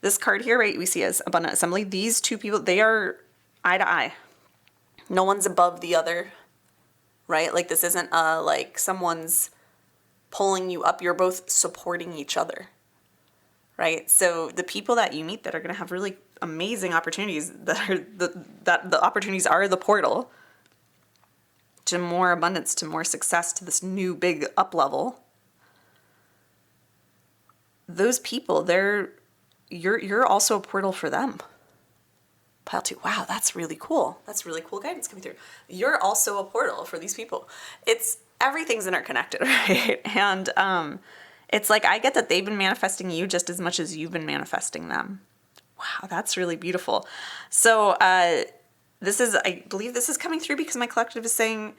This card here, right, we see as Abundant Assembly. These two people, they are eye to eye. No one's above the other, right? Like this isn't like someone's pulling you up. You're both supporting each other, right? So the people that you meet that are going to have really amazing opportunities, that the opportunities are the portal to more abundance, to more success, to this new big up level. Those people, you're also a portal for them. Pile 2. Wow, that's really cool. That's really cool guidance coming through. You're also a portal for these people. Everything's interconnected, right? And it's like, I get that they've been manifesting you just as much as you've been manifesting them. Wow, that's really beautiful. So I believe this is coming through because my collective is saying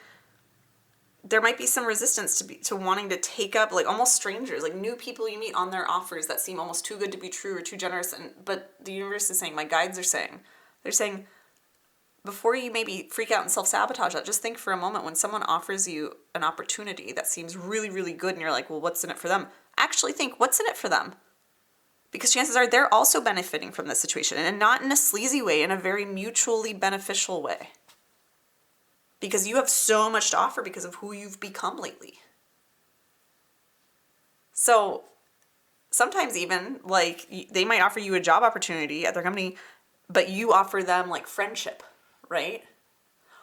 there might be some resistance to wanting to take up, like almost strangers, like new people you meet on their offers that seem almost too good to be true or too generous. But the universe is saying, my guides are saying, they're saying, before you maybe freak out and self-sabotage that, just think for a moment when someone offers you an opportunity that seems really, really good and you're like, well, what's in it for them? Actually think, what's in it for them? Because chances are they're also benefiting from this situation, and not in a sleazy way, in a very mutually beneficial way. Because you have so much to offer because of who you've become lately. So sometimes even, like, they might offer you a job opportunity at their company, but you offer them like friendship, right?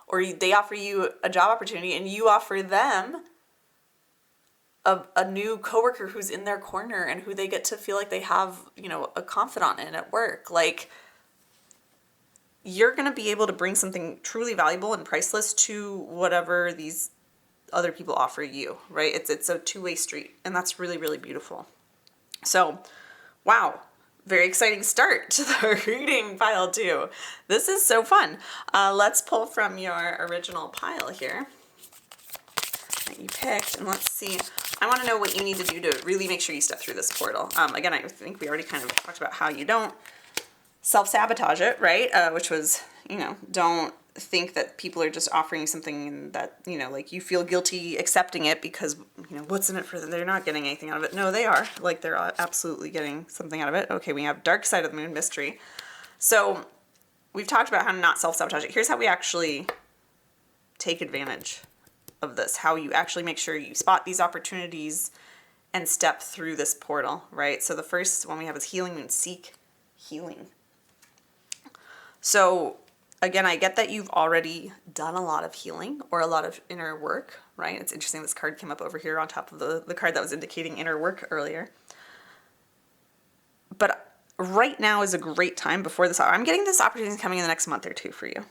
Or they offer you a job opportunity and you offer them a new coworker who's in their corner and who they get to feel like they have, a confidant in at work. Like, you're going to be able to bring something truly valuable and priceless to whatever these other people offer you, right? It's a two-way street, and that's really, really beautiful. So, wow. Very exciting start to the reading, pile 2. This is so fun. Let's pull from your original pile here that you picked, and let's see. I want to know what you need to do to really make sure you step through this portal. Again, I think we already kind of talked about how you don't self-sabotage it, right? Which was, don't think that people are just offering you something that, like you feel guilty accepting it because, what's in it for them? They're not getting anything out of it. No, they are. Like, they're absolutely getting something out of it. Okay, we have Dark Side of the Moon, Mystery. So we've talked about how to not self-sabotage it. Here's how we actually take advantage of this, how you actually make sure you spot these opportunities and step through this portal, right? So the first one we have is Healing Moon, Seek Healing. So again, I get that you've already done a lot of healing or a lot of inner work, right? It's interesting this card came up over here on top of the card that was indicating inner work earlier. But right now is a great time before this hour. I'm getting this opportunity coming in the next month or two for you.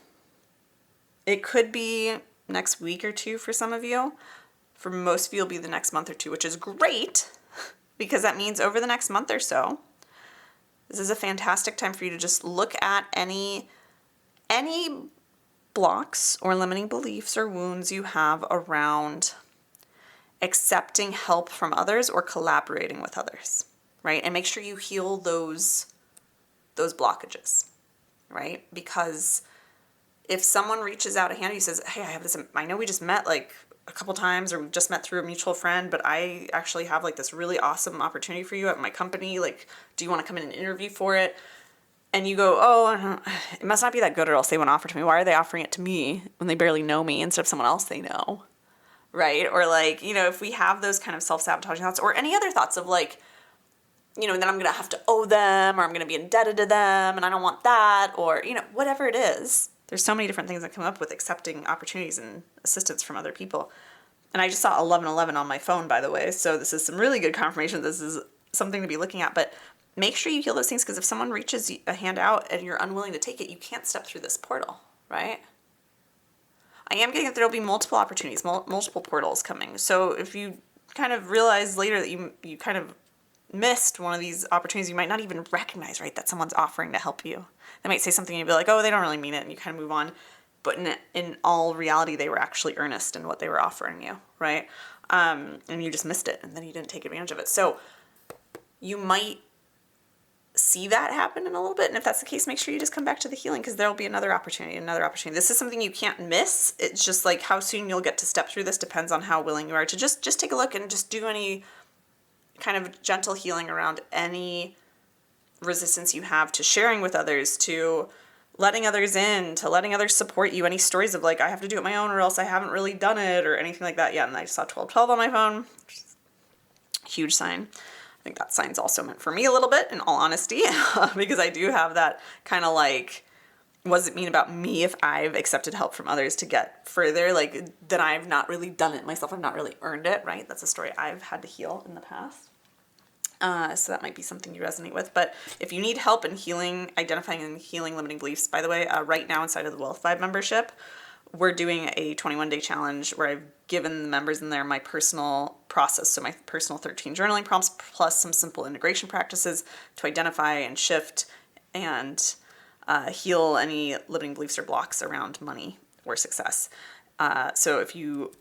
It could be next week or two for some of you. For most of you, it'll be the next month or two, which is great because that means over the next month or so, this is a fantastic time for you to just look at any blocks or limiting beliefs or wounds you have around accepting help from others or collaborating with others, right? And make sure you heal those blockages, right? Because if someone reaches out a hand and says, hey, I have this, I know we just met like a couple times or we've just met through a mutual friend, but I actually have like this really awesome opportunity for you at my company. Like, do you want to come in and interview for it? And you go, oh, it must not be that good or else they won't offer it to me. Why are they offering it to me when they barely know me instead of someone else they know, right? Or like, if we have those kind of self-sabotaging thoughts or any other thoughts of like, then I'm going to have to owe them or I'm going to be indebted to them and I don't want that or, whatever it is. There's so many different things that come up with accepting opportunities and assistance from other people. And I just saw 1111 on my phone, by the way. So this is some really good confirmation. This is something to be looking at. But make sure you heal those things, because if someone reaches a hand out and you're unwilling to take it, you can't step through this portal, right? I am getting that there'll be multiple opportunities, multiple portals coming. So if you kind of realize later that you kind of missed one of these opportunities, you might not even recognize, right, that someone's offering to help you. They might say something and you'll be like, oh, they don't really mean it, and you kind of move on. But in all reality, they were actually earnest in what they were offering you, right? And you just missed it, and then you didn't take advantage of it. So you might see that happen in a little bit, and if that's the case, make sure you just come back to the healing, because there'll be another opportunity. This is something you can't miss. It's just like how soon you'll get to step through this depends on how willing you are to just take a look and just do any kind of gentle healing around any resistance you have to sharing with others, to letting others in, to letting others support you. Any stories of like, I have to do it my own or else I haven't really done it, or anything like that. Yeah, and I saw 1212 on my phone. Huge sign. I think that sign's also meant for me a little bit, in all honesty, because I do have that kind of like, what does it mean about me if I've accepted help from others to get further? Like, then I've not really done it myself. I've not really earned it, right? That's a story I've had to heal in the past. So that might be something you resonate with. But if you need help in healing, identifying and healing limiting beliefs, by the way, right now inside of the Wealth Vibe membership, we're doing a 21-day challenge where I've given the members in there my personal process. So my personal 13 journaling prompts plus some simple integration practices to identify and shift and heal any limiting beliefs or blocks around money or success. So if you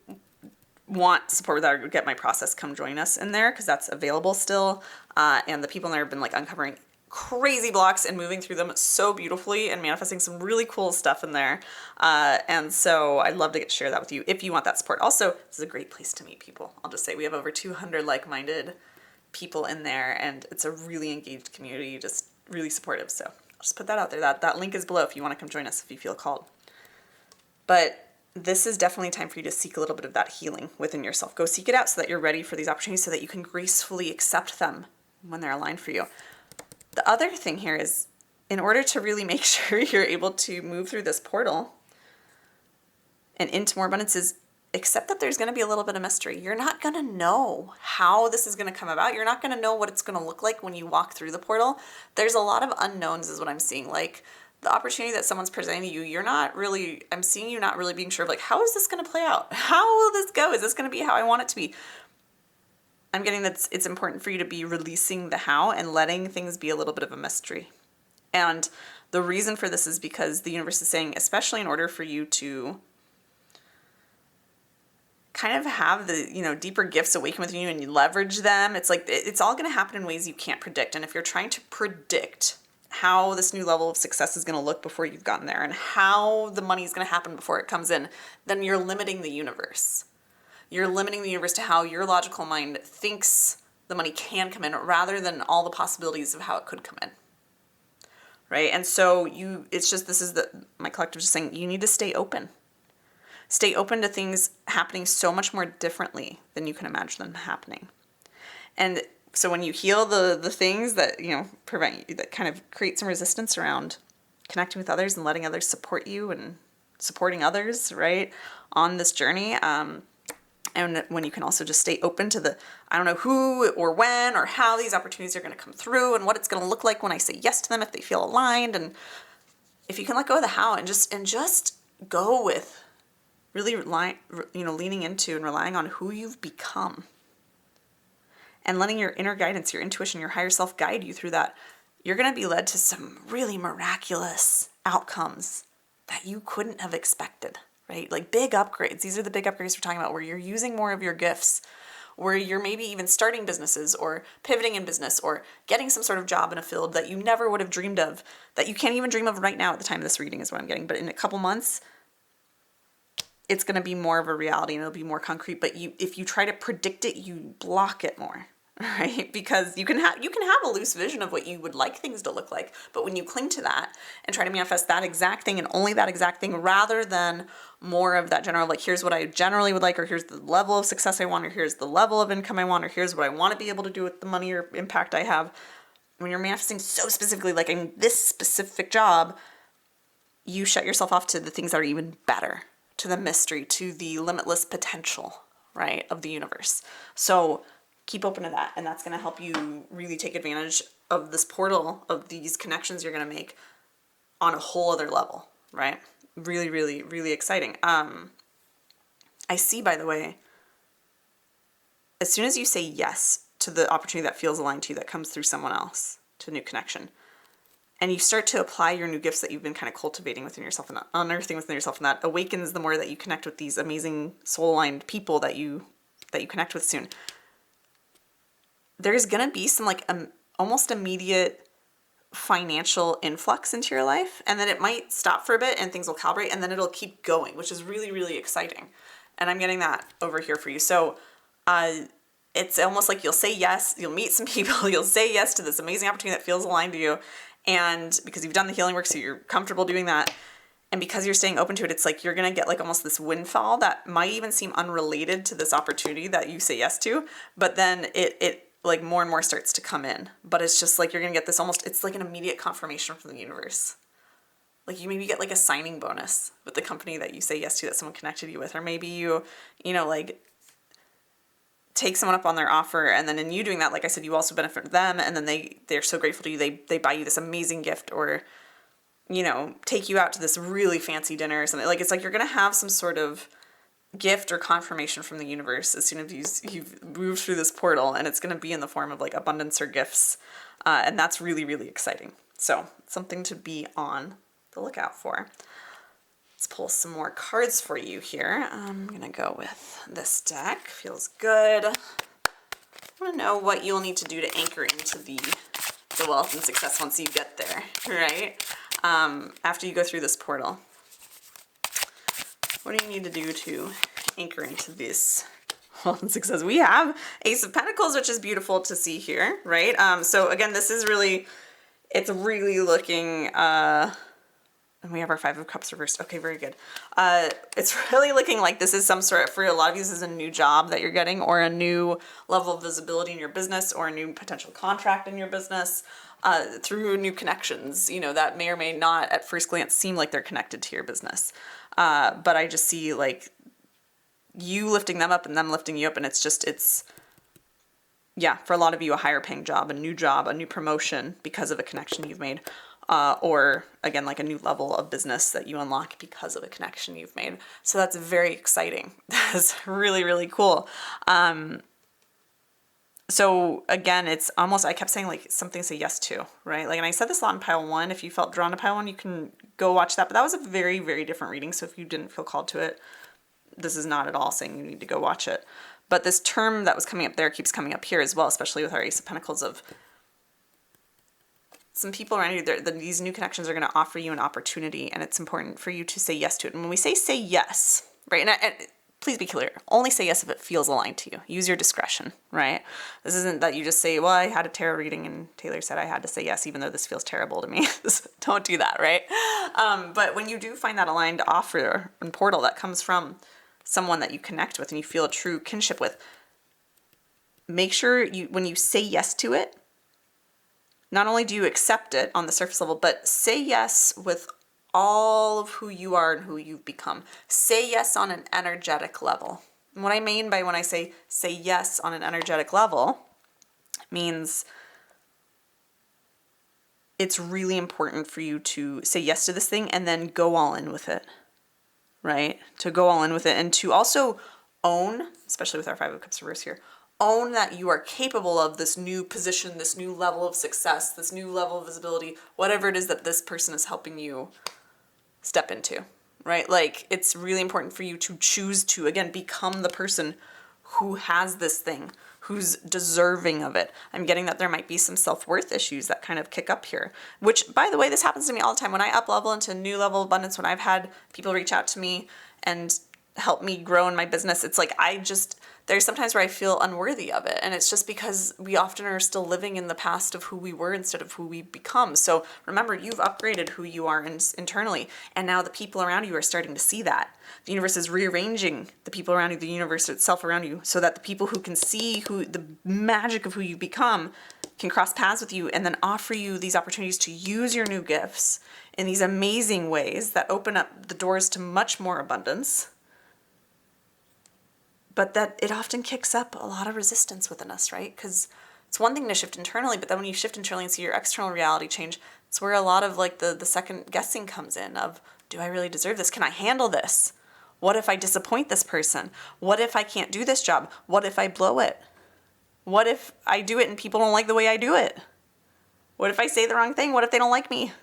want support with that or get my process, come join us in there, because that's available still. And the people in there have been like uncovering crazy blocks and moving through them so beautifully and manifesting some really cool stuff in there. And so I'd love to get to share that with you if you want that support. Also, this is a great place to meet people. I'll just say we have over 200 like-minded people in there, and it's a really engaged community, just really supportive. So I'll just put that out there. That link is below if you want to come join us, if you feel called. But this is definitely time for you to seek a little bit of that healing within yourself. Go seek it out so that you're ready for these opportunities, so that you can gracefully accept them when they're aligned for you. The other thing here is, in order to really make sure you're able to move through this portal and into more abundance, is accept that there's going to be a little bit of mystery. You're not going to know how this is going to come about. You're not going to know what it's going to look like when you walk through the portal. There's a lot of unknowns is what I'm seeing. Like, the opportunity that someone's presenting to you, I'm seeing you not really being sure of like, how is this going to play out? How will this go? Is this going to be how I want it to be? I'm getting that it's important for you to be releasing the how and letting things be a little bit of a mystery. And the reason for this is because the universe is saying, especially in order for you to kind of have the, deeper gifts awaken within you and you leverage them, it's like, it's all going to happen in ways you can't predict. And if you're trying to predict how this new level of success is going to look before you've gotten there and how the money is going to happen before it comes in, then you're limiting the universe. You're limiting the universe to how your logical mind thinks the money can come in, rather than all the possibilities of how it could come in. Right? And so my collective just saying, you need to stay open. Stay open to things happening so much more differently than you can imagine them happening. And so when you heal the things that, prevent you, that kind of create some resistance around connecting with others and letting others support you and supporting others, right, on this journey. And when you can also just stay open to I don't know who or when or how these opportunities are going to come through and what it's going to look like when I say yes to them, if they feel aligned. And if you can let go of the how and just go with really, leaning into and relying on who you've become. And letting your inner guidance, your intuition, your higher self guide you through that, you're going to be led to some really miraculous outcomes that you couldn't have expected, right? Like big upgrades. These are the big upgrades we're talking about, where you're using more of your gifts, where you're maybe even starting businesses or pivoting in business or getting some sort of job in a field that you never would have dreamed of, that you can't even dream of right now at the time of this reading is what I'm getting. But in a couple months, it's going to be more of a reality and it'll be more concrete. But if you try to predict it, you block it more. Right? Because you can have a loose vision of what you would like things to look like, but when you cling to that and try to manifest that exact thing and only that exact thing, rather than more of that general, like, here's what I generally would like, or here's the level of success I want, or here's the level of income I want, or here's what I want to be able to do with the money or impact I have. When you're manifesting so specifically, like in this specific job, you shut yourself off to the things that are even better, to the mystery, to the limitless potential, right, of the universe. So keep open to that, and that's going to help you really take advantage of this portal, of these connections you're going to make on a whole other level, right? Really, really, really exciting. I see, by the way, as soon as you say yes to the opportunity that feels aligned to you, that comes through someone else, to a new connection, and you start to apply your new gifts that you've been kind of cultivating within yourself and unearthing within yourself, and that awakens the more that you connect with these amazing soul-aligned people that you connect with soon. There's gonna be some like almost immediate financial influx into your life, and then it might stop for a bit and things will calibrate, and then it'll keep going, which is really, really exciting. And I'm getting that over here for you. So it's almost like you'll say yes, you'll meet some people, you'll say yes to this amazing opportunity that feels aligned to you, and because you've done the healing work, so you're comfortable doing that, and because you're staying open to it, it's like you're gonna get like almost this windfall that might even seem unrelated to this opportunity that you say yes to, but then it like more and more starts to come in. But it's just like you're gonna get this almost, it's like an immediate confirmation from the universe. Like you maybe get like a signing bonus with the company that you say yes to, that someone connected you with, or maybe you know, like take someone up on their offer, and then in you doing that, like I said, you also benefit them, and then they're so grateful to you, they buy you this amazing gift, or, you know, take you out to this really fancy dinner or something. Like it's like you're gonna have some sort of gift or confirmation from the universe as soon as you've moved through this portal, and it's gonna be in the form of like abundance or gifts, and that's really, really exciting. So something to be on the lookout for. Let's pull some more cards for you here. I'm gonna go with this deck. Feels good. I want to know what you'll need to do to anchor into the wealth and success once you get there, right? After you go through this portal. What do you need to do to anchor into this wealth and success? We have Ace of Pentacles, which is beautiful to see here, right? So again, this is really, it's really looking, and we have our Five of Cups reversed. Okay, very good. It's really looking like this is some sort of, for a lot of you, this is a new job that you're getting, or a new level of visibility in your business, or a new potential contract in your business, through new connections, you know, that may or may not at first glance seem like they're connected to your business. But I just see like you lifting them up and them lifting you up, and it's, yeah, for a lot of you, a higher paying job, a new promotion because of a connection you've made. Or again, like a new level of business that you unlock because of a connection you've made. So that's very exciting. That's really, really cool. So again, it's almost, I kept saying like something to say yes to, right? Like, and I said this a lot in pile one. If you felt drawn to pile one, you can go watch that. But that was a very, very different reading. So if you didn't feel called to it, this is not at all saying you need to go watch it. But this term that was coming up there keeps coming up here as well, especially with our Ace of Pentacles, of some people around you, these new connections are going to offer you an opportunity, and it's important for you to say yes to it. And when we say yes, right, and please be clear, only say yes if it feels aligned to you. Use your discretion, right? This isn't that you just say, well, I had a tarot reading and Taylor said I had to say yes even though this feels terrible to me. Don't do that, right? But when you do find that aligned offer and portal that comes from someone that you connect with and you feel a true kinship with, make sure when you say yes to it, not only do you accept it on the surface level, but say yes with all of who you are and who you've become. Say yes on an energetic level. And what I mean by when I say yes on an energetic level means it's really important for you to say yes to this thing and then go all in with it, right? To go all in with it, and to also own, especially with our Five of Cups reverse here, own that you are capable of this new position, this new level of success, this new level of visibility, whatever it is that this person is helping you step into, right? Like, it's really important for you to choose to, again, become the person who has this thing, who's deserving of it. I'm getting that there might be some self-worth issues that kind of kick up here, which, by the way, this happens to me all the time. When I up level into a new level of abundance, when I've had people reach out to me and help me grow in my business, it's like there's sometimes where I feel unworthy of it. And it's just because we often are still living in the past of who we were instead of who we've become. So remember, you've upgraded who you are internally. And now the people around you are starting to see that. The universe is rearranging the people around you, the universe itself around you, so that the people who can see the magic of who you've become can cross paths with you and then offer you these opportunities to use your new gifts in these amazing ways that open up the doors to much more abundance. But that it often kicks up a lot of resistance within us, right? Because It's one thing to shift internally, but then when you shift internally and see your external reality change, it's where a lot of like the second guessing comes in of, do I really deserve this? Can I handle this? What if I disappoint this person? What if I can't do this job? What if I blow it? What if I do it and people don't like the way I do it? What if I say the wrong thing? What if they don't like me?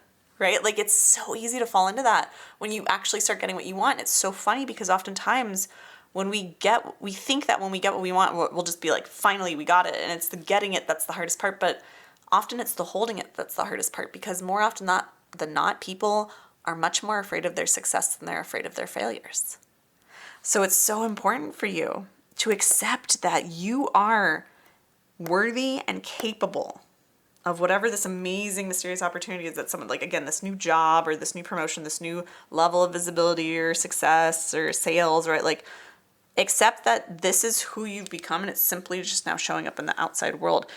Right? Like, it's so easy to fall into that when you actually start getting what you want. It's so funny because oftentimes we think that when we get what we want, we'll just be like, finally, we got it. And it's the getting it that's the hardest part. But often it's the holding it that's the hardest part, because more often than not, people are much more afraid of their success than they're afraid of their failures. So it's so important for you to accept that you are worthy and capable of whatever this amazing, mysterious opportunity is that someone, like, again, this new job or this new promotion, this new level of visibility or success or sales, right? Like, accept that this is who you've become and it's simply just now showing up in the outside world.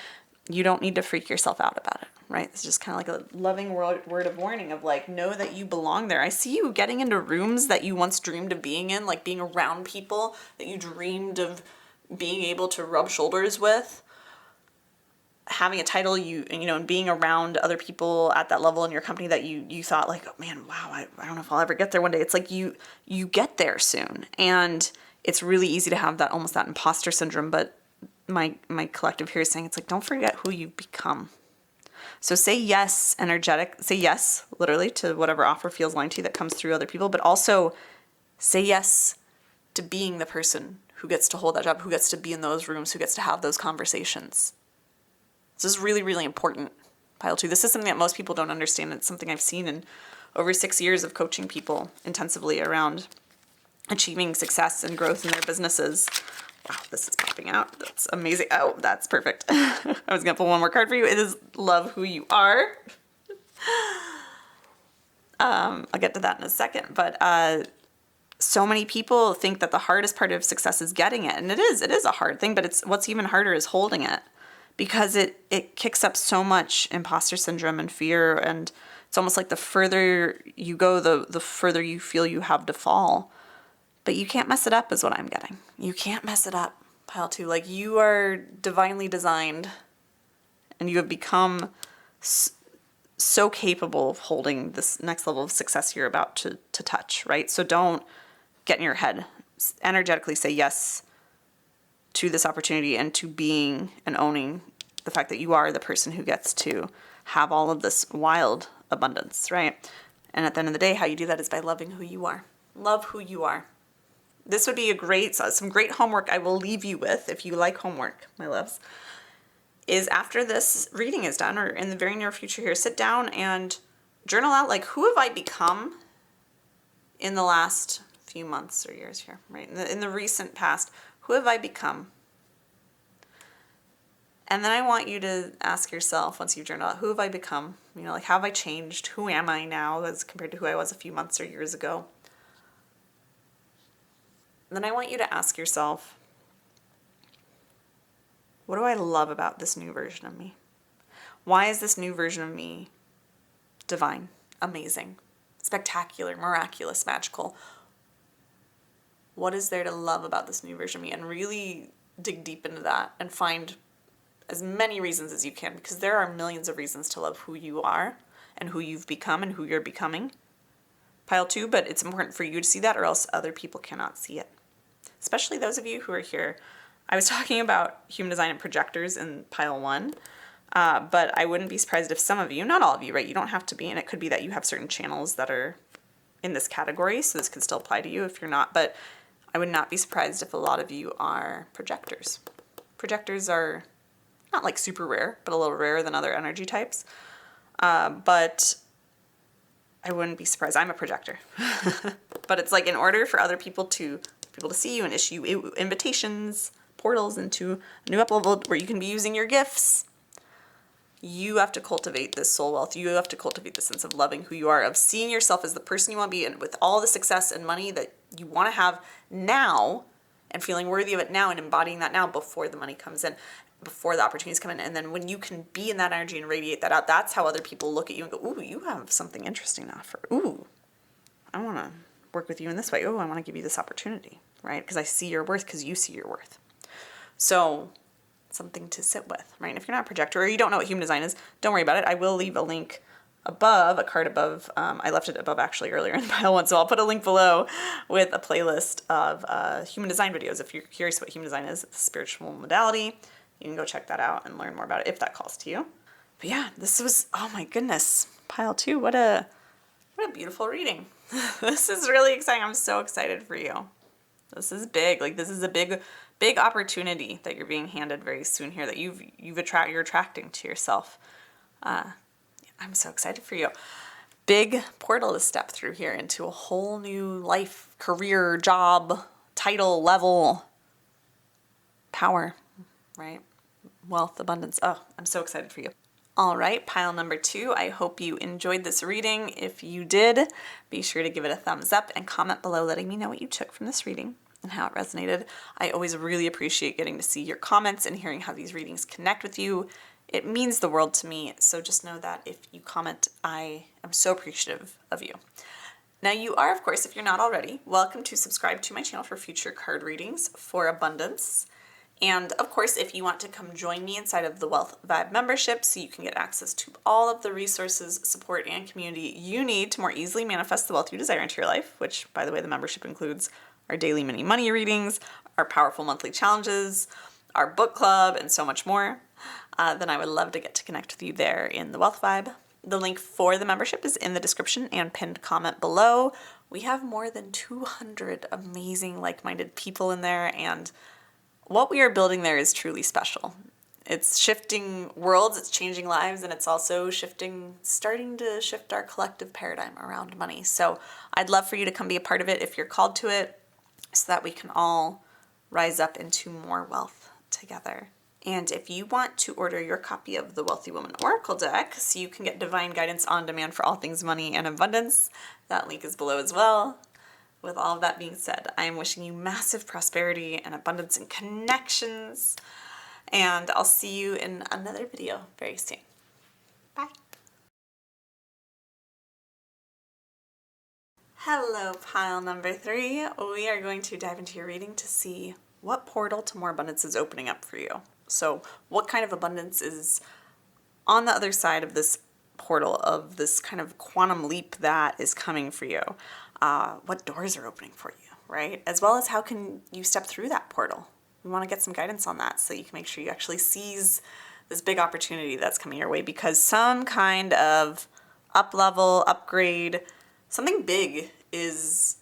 You don't need to freak yourself out about it, right? It's just kind of like a loving word of warning of like, know that you belong there. I see you getting into rooms that you once dreamed of being in, like being around people that you dreamed of being able to rub shoulders with, having a title, and being around other people at that level in your company that you thought like, oh man, wow, I don't know if I'll ever get there one day. It's like you get there soon. And it's really easy to have that, almost that imposter syndrome, but my collective here is saying it's like, don't forget who you've become. So say yes, say yes, literally, to whatever offer feels aligned to you that comes through other people, but also say yes to being the person who gets to hold that job, who gets to be in those rooms, who gets to have those conversations. This is really, really important, pile 2. This is something that most people don't understand. It's something I've seen in over 6 years of coaching people intensively around achieving success and growth in their businesses. Wow, this is popping out. That's amazing. Oh, that's perfect. I was going to pull one more card for you. It is love who you are. I'll get to that in a second. But so many people think that the hardest part of success is getting it. And it is a hard thing, but what's even harder is holding it. Because it kicks up so much imposter syndrome and fear. And it's almost like the further you go, the further you feel you have to fall. But you can't mess it up is what I'm getting. You can't mess it up, pile 2. Like, you are divinely designed and you have become so capable of holding this next level of success you're about to touch, right? So don't get in your head. Energetically say yes to this opportunity and to being and owning the fact that you are the person who gets to have all of this wild abundance, right? And at the end of the day, how you do that is by loving who you are. Love who you are. This would be some great homework I will leave you with, if you like homework, my loves, is after this reading is done, or in the very near future here, sit down and journal out, like, who have I become in the last few months or years here, right? In the recent past, who have I become? And then I want you to ask yourself, once you've journaled out, who have I become? Like, how have I changed? Who am I now as compared to who I was a few months or years ago? Then I want you to ask yourself, what do I love about this new version of me? Why is this new version of me divine, amazing, spectacular, miraculous, magical? What is there to love about this new version of me? And really dig deep into that and find as many reasons as you can, because there are millions of reasons to love who you are and who you've become and who you're becoming. Pile 2, but it's important for you to see that, or else other people cannot see it. Especially those of you who are here. I was talking about human design and projectors in pile 1, but I wouldn't be surprised if some of you, not all of you, right? You don't have to be, and it could be that you have certain channels that are in this category, so this could still apply to you if you're not, but I would not be surprised if a lot of you are projectors. Projectors are not like super rare, but a little rarer than other energy types. But I wouldn't be surprised. I'm a projector. But it's like, in order for other people to see you and issue invitations, portals into a new up level where you can be using your gifts, you have to cultivate this soul wealth. You have to cultivate the sense of loving who you are, of seeing yourself as the person you want to be, and with all the success and money that you want to have now, and feeling worthy of it now, and embodying that now before the money comes in, before the opportunities come in. And then when you can be in that energy and radiate that out, that's how other people look at you and go, ooh, you have something interesting to offer. Ooh, I want to work with you in this way. Oh, I want to give you this opportunity, right? Because I see your worth, because you see your worth. So something to sit with, right? And if you're not a projector or you don't know what human design is, don't worry about it. I will leave a link above, a card above. I left it above actually earlier in the pile one, so I'll put a link below with a playlist of human design videos. If you're curious what human design is, it's a spiritual modality. You can go check that out and learn more about it if that calls to you. But yeah, this was, oh my goodness, pile 2. What a beautiful reading. This is really exciting. I'm so excited for you. This is big. Like, this is a big opportunity that you're being handed very soon here, that you're attracting to yourself. I'm so excited for you. Big portal to step through here into a whole new life, career, job, title, level, power, right? Wealth, abundance. Oh, I'm so excited for you. All right, pile number 2. I hope you enjoyed this reading. If you did, be sure to give it a thumbs up and comment below letting me know what you took from this reading and how it resonated. I always really appreciate getting to see your comments and hearing how these readings connect with you. It means the world to me, so just know that if you comment, I am so appreciative of you. Now you are, of course, if you're not already, welcome to subscribe to my channel for future card readings for abundance. And of course, if you want to come join me inside of the Wealth Vibe membership so you can get access to all of the resources, support, and community you need to more easily manifest the wealth you desire into your life, which, by the way, the membership includes our daily mini money readings, our powerful monthly challenges, our book club, and so much more, then I would love to get to connect with you there in the Wealth Vibe. The link for the membership is in the description and pinned comment below. We have more than 200 amazing like-minded people in there, and what we are building there is truly special. It's shifting worlds, it's changing lives, and it's also starting to shift our collective paradigm around money. So I'd love for you to come be a part of it if you're called to it, so that we can all rise up into more wealth together. And if you want to order your copy of the Wealthy Woman Oracle deck so you can get divine guidance on demand for all things money and abundance, that link is below as well. With all of that being said, I am wishing you massive prosperity and abundance and connections, and I'll see you in another video very soon. Bye. Hello, pile number 3. We are going to dive into your reading to see what portal to more abundance is opening up for you. So what kind of abundance is on the other side of this portal, of this kind of quantum leap that is coming for you? What doors are opening for you, right? As well as how can you step through that portal? We want to get some guidance on that so you can make sure you actually seize this big opportunity that's coming your way, because some kind of up level, upgrade, something big is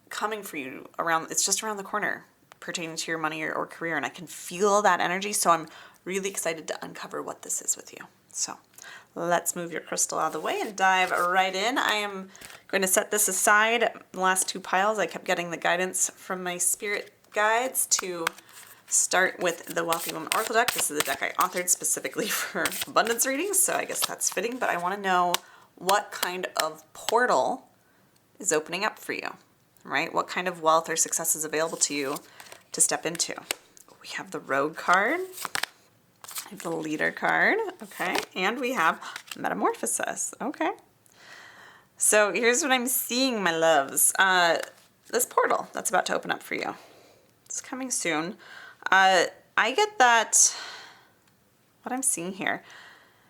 coming for you it's just around the corner pertaining to your money or career, and I can feel that energy, so I'm really excited to uncover what this is with you. So let's move your crystal out of the way and dive right in. I am going to set this aside. The last 2 piles, I kept getting the guidance from my spirit guides to start with the Wealthy Woman Oracle deck. This is the deck I authored specifically for abundance readings, so I guess that's fitting, but I want to know what kind of portal is opening up for you, right? What kind of wealth or success is available to you to step into? We have the Rogue card, I have the Leader card, okay, and we have Metamorphosis, okay. So here's what I'm seeing, my loves. This portal that's about to open up for you. It's coming soon. I get that, what I'm seeing here,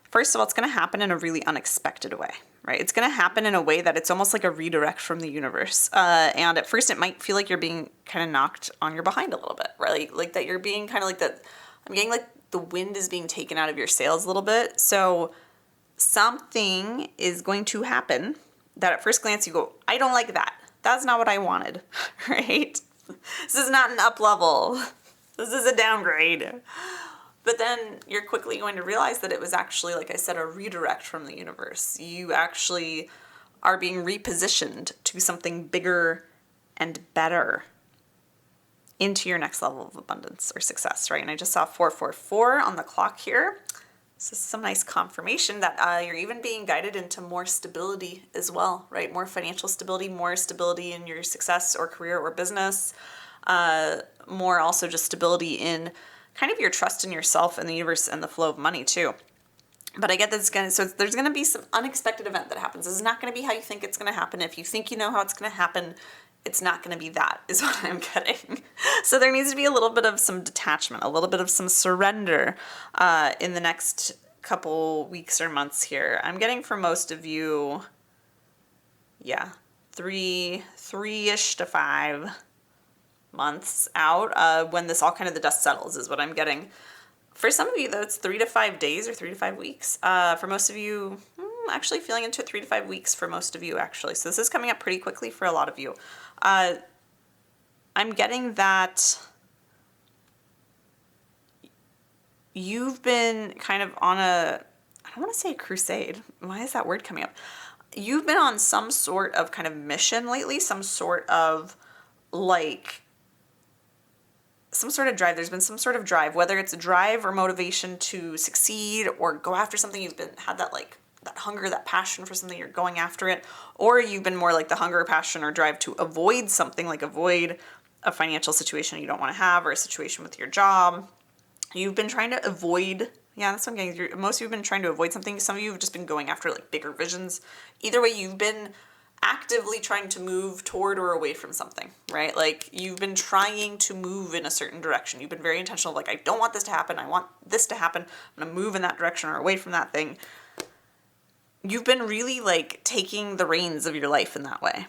first of all, it's going to happen in a really unexpected way, right? It's going to happen in a way that it's almost like a redirect from the universe. And at first it might feel like you're being kind of knocked on your behind a little bit, right? Like that you're being kind of like that. I'm getting like the wind is being taken out of your sails a little bit. So something is going to happen that at first glance you go, I don't like that. That's not what I wanted, right? This is not an up level. This is a downgrade. But then you're quickly going to realize that it was actually, like I said, a redirect from the universe. You actually are being repositioned to something bigger and better into your next level of abundance or success, right? And I just saw 444 on the clock here. This is some nice confirmation that you're even being guided into more stability as well, right? More financial stability, more stability in your success or career or business, more also just stability in kind of your trust in yourself and the universe and the flow of money too. But I get that there's going to be some unexpected event that happens. This is not going to be how you think it's going to happen. If you think you know how it's going to happen, it's not going to be that, is what I'm getting. So there needs to be a little bit of some detachment, a little bit of some surrender in the next couple weeks or months here. I'm getting for most of you, yeah, three-ish to 5 months out when this all kind of the dust settles is what I'm getting. For some of you, though, it's 3 to 5 days or 3 to 5 weeks. For most of you, actually feeling into 3 to 5 weeks for most of you, actually. So this is coming up pretty quickly for a lot of you. I'm getting that you've been kind of on I don't want to say a crusade. Why is that word coming up? You've been on some sort of kind of mission lately, some sort of drive. There's been some sort of drive, whether it's a drive or motivation to succeed or go after something. You've had that hunger, that passion for something, you're going after it, or you've been more like the hunger, passion, or drive to avoid something, like avoid a financial situation you don't want to have or a situation with your job. You've been trying to avoid, that's what I'm getting. Most of you have been trying to avoid something. Some of you have just been going after like bigger visions. Either way, you've been actively trying to move toward or away from something, right? Like you've been trying to move in a certain direction. You've been very intentional, like I don't want this to happen. I want this to happen. I'm going to move in that direction or away from that thing. You've been really like taking the reins of your life in that way,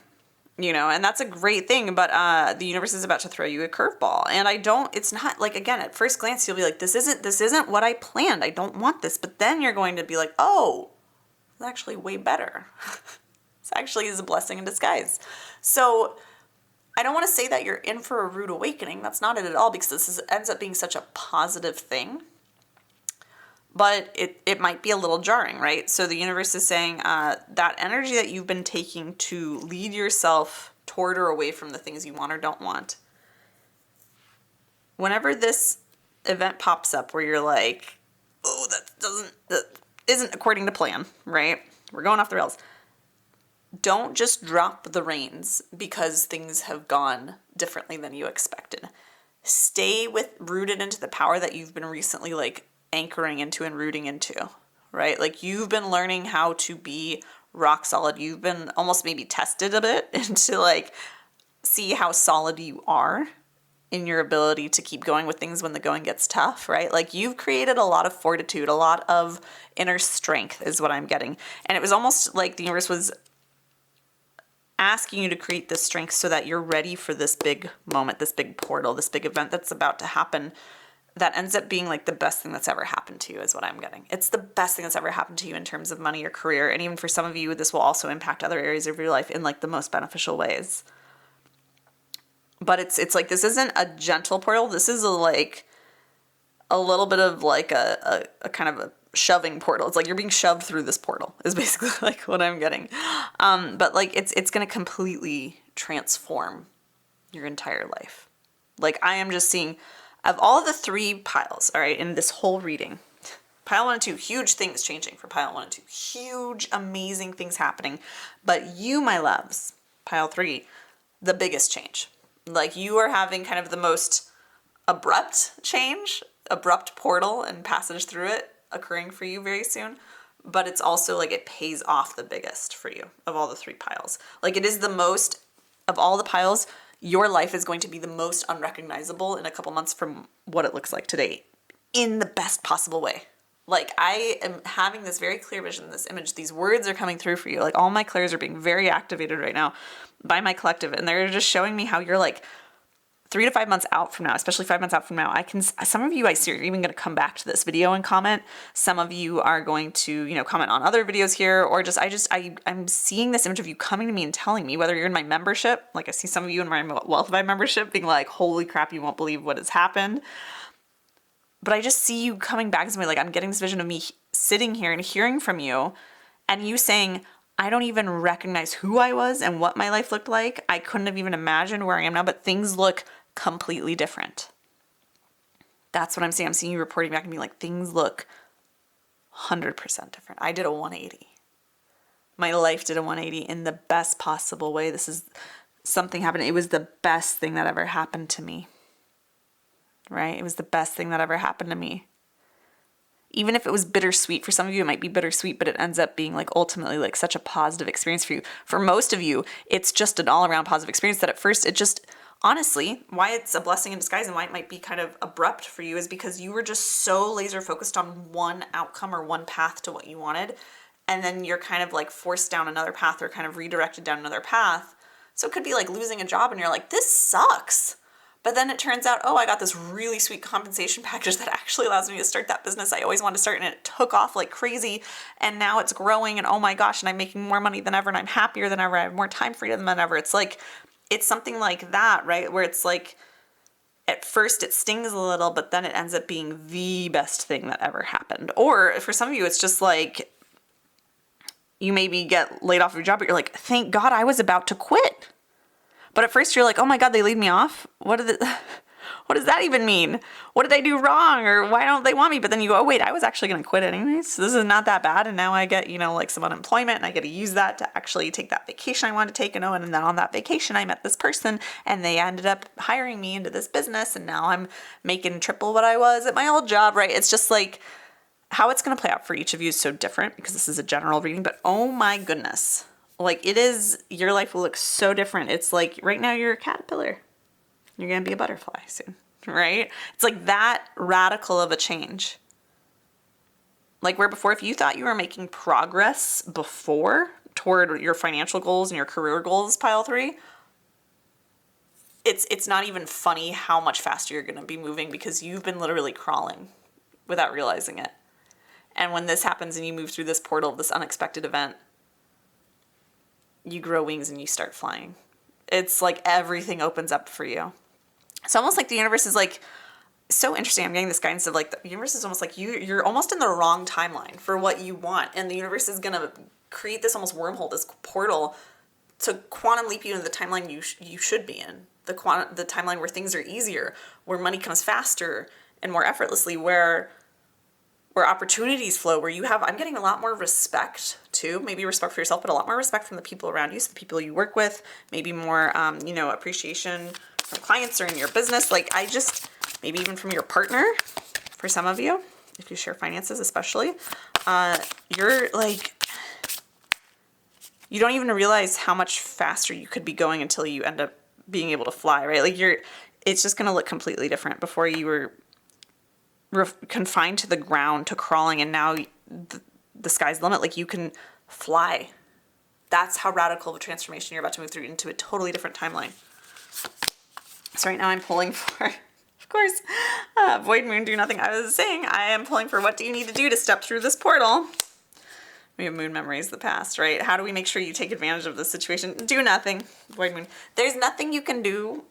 and that's a great thing, but the universe is about to throw you a curveball. And it's not like, again, at first glance, you'll be like, this isn't what I planned. I don't want this. But then you're going to be like, oh, it's actually way better. This actually is a blessing in disguise. So I don't want to say that you're in for a rude awakening. That's not it at all, because ends up being such a positive thing. But it might be a little jarring, right? So the universe is saying that energy that you've been taking to lead yourself toward or away from the things you want or don't want. Whenever this event pops up where you're like, oh, that isn't according to plan, right? We're going off the rails. Don't just drop the reins because things have gone differently than you expected. Stay rooted into the power that you've been recently like anchoring into and rooting into, right? Like you've been learning how to be rock solid. You've been almost maybe tested a bit into like see how solid you are in your ability to keep going with things when the going gets tough, right? Like you've created a lot of fortitude, a lot of inner strength is what I'm getting. And it was almost like the universe was asking you to create this strength so that you're ready for this big moment, this big portal, this big event that's about to happen that ends up being like the best thing that's ever happened to you is what I'm getting. It's the best thing that's ever happened to you in terms of money or career. And even for some of you, this will also impact other areas of your life in like the most beneficial ways. But it's like, this isn't a gentle portal. This is a little bit of like a kind of a shoving portal. It's like you're being shoved through this portal is basically like what I'm getting. But like it's going to completely transform your entire life. Like I am just seeing of all of the 3 piles, all right, in this whole reading, pile 1 and 2, huge things changing for pile 1 and 2, huge, amazing things happening. But you, my loves, pile 3, the biggest change. Like you are having kind of the most abrupt change, abrupt portal and passage through it occurring for you very soon. But it's also like it pays off the biggest for you of all the 3 piles. Like it is the most, of all the piles, your life is going to be the most unrecognizable in a couple months from what it looks like today in the best possible way. Like I am having this very clear vision, this image, these words are coming through for you. Like all my clairs are being very activated right now by my collective. And they're just showing me how you're like 3 to 5 months out from now, especially 5 months out from now, some of you I see are even going to come back to this video and comment. Some of you are going to, comment on other videos here, or I'm seeing this image of you coming to me and telling me, whether you're in my membership, like I see some of you in my Wealthiest membership being like, holy crap, you won't believe what has happened. But I just see you coming back to me, like I'm getting this vision of me sitting here and hearing from you and you saying, I don't even recognize who I was and what my life looked like. I couldn't have even imagined where I am now, but things look completely different. That's what I'm seeing. I'm seeing you reporting back and being like, things look 100% different. I did a 180. My life did a 180 in the best possible way. This is something happened. It was the best thing that ever happened to me. Right? It was the best thing that ever happened to me. even if it was bittersweet, for some of you, it might be bittersweet, but it ends up being like ultimately like such a positive experience for you. For most of you, it's just an all around positive experience that at first it just, honestly, why it's a blessing in disguise and why it might be kind of abrupt for you is because you were just so laser focused on one outcome or one path to what you wanted. And then you're kind of like forced down another path or kind of redirected down another path. So it could be like losing a job and you're like, this sucks. But then it turns out, oh, I got this really sweet compensation package that actually allows me to start that business I always wanted to start, and it took off like crazy, and now it's growing, and oh my gosh, and I'm making more money than ever, and I'm happier than ever, I have more time freedom than ever. It's like, it's something like that, right? Where it's like, at first it stings a little, but then it ends up being the best thing that ever happened. Or for some of you, it's just like, you maybe get laid off of your job, but you're like, thank God I was about to quit. But at first you're like, oh my God, they laid me off? What does that even mean? What did I do wrong? Or why don't they want me? But then you go, oh wait, I was actually going to quit anyways. So this is not that bad. And now I get, like some unemployment, and I get to use that to actually take that vacation I wanted to take. And then on that vacation, I met this person and they ended up hiring me into this business. And now I'm making triple what I was at my old job, right? It's just like how it's going to play out for each of you is so different because this is a general reading, but oh my goodness. Like it is, your life will look so different. It's like right now you're a caterpillar. You're going to be a butterfly soon, right? It's like that radical of a change. Like where before, if you thought you were making progress before toward your financial goals and your career goals, pile 3, it's not even funny how much faster you're going to be moving because you've been literally crawling without realizing it. And when this happens and you move through this portal, this unexpected event, you grow wings and you start flying. It's like everything opens up for you. It's almost like the universe is like, so interesting. I'm getting this guidance of like, the universe is almost like you're almost in the wrong timeline for what you want. And the universe is going to create this almost wormhole, this portal to quantum leap you into the timeline you should be in. The timeline where things are easier, where money comes faster and more effortlessly, where opportunities flow, where I'm getting a lot more respect too, maybe respect for yourself, but a lot more respect from the people around you, so the people you work with, maybe more, appreciation from clients or in your business. Like maybe even from your partner, for some of you, if you share finances especially, you're like, you don't even realize how much faster you could be going until you end up being able to fly, right? Like it's just going to look completely different. Before you were confined to the ground, to crawling, and now the sky's the limit. Like you can fly. That's how radical of a transformation you're about to move through into a totally different timeline. So right now I'm pulling for, of course, void moon, do nothing. I was saying I am pulling for what do you need to do to step through this portal? We have moon memories of the past, right? How do we make sure you take advantage of this situation? Do nothing. Void moon. There's nothing you can do.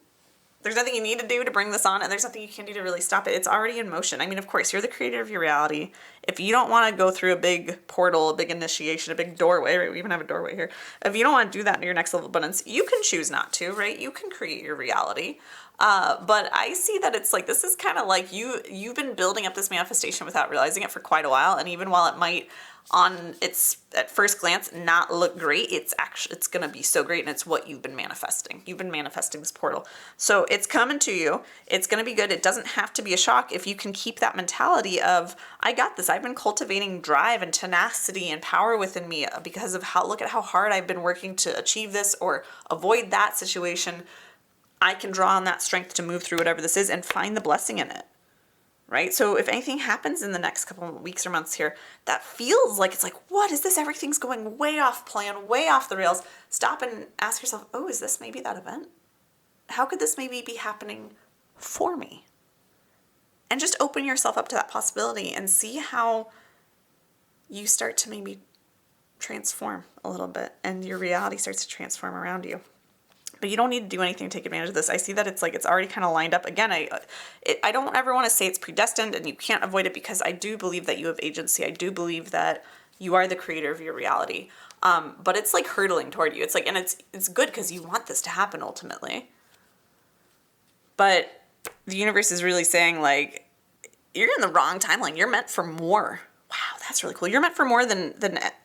There's nothing you need to do to bring this on, and there's nothing you can do to really stop it. It's already in motion. I mean, of course, you're the creator of your reality. If you don't want to go through a big portal, a big initiation, a big doorway, right? We even have a doorway here. If you don't want to do that in your next level of abundance, you can choose not to, right? You can create your reality. But I see that it's like, this is kind of like you've been building up this manifestation without realizing it for quite a while. And even while it might at first glance not look great, it's going to be so great, and it's what you've been manifesting. You've been manifesting this portal. So it's coming to you. It's going to be good. It doesn't have to be a shock if you can keep that mentality of, I got this. I've been cultivating drive and tenacity and power within me because of look at how hard I've been working to achieve this or avoid that situation. I can draw on that strength to move through whatever this is and find the blessing in it. Right? So if anything happens in the next couple of weeks or months here, that feels like, it's like, what is this? Everything's going way off plan, way off the rails. Stop and ask yourself, oh, is this maybe that event? How could this maybe be happening for me? And just open yourself up to that possibility and see how you start to maybe transform a little bit and your reality starts to transform around you. But you don't need to do anything to take advantage of this. I see that it's like it's already kind of lined up. Again, I don't ever want to say it's predestined and you can't avoid it, because I do believe that you have agency. I do believe that you are the creator of your reality. But it's like hurtling toward you. It's like, and it's good because you want this to happen ultimately. But the universe is really saying, like, you're in the wrong timeline. You're meant for more. Wow, that's really cool. You're meant for more than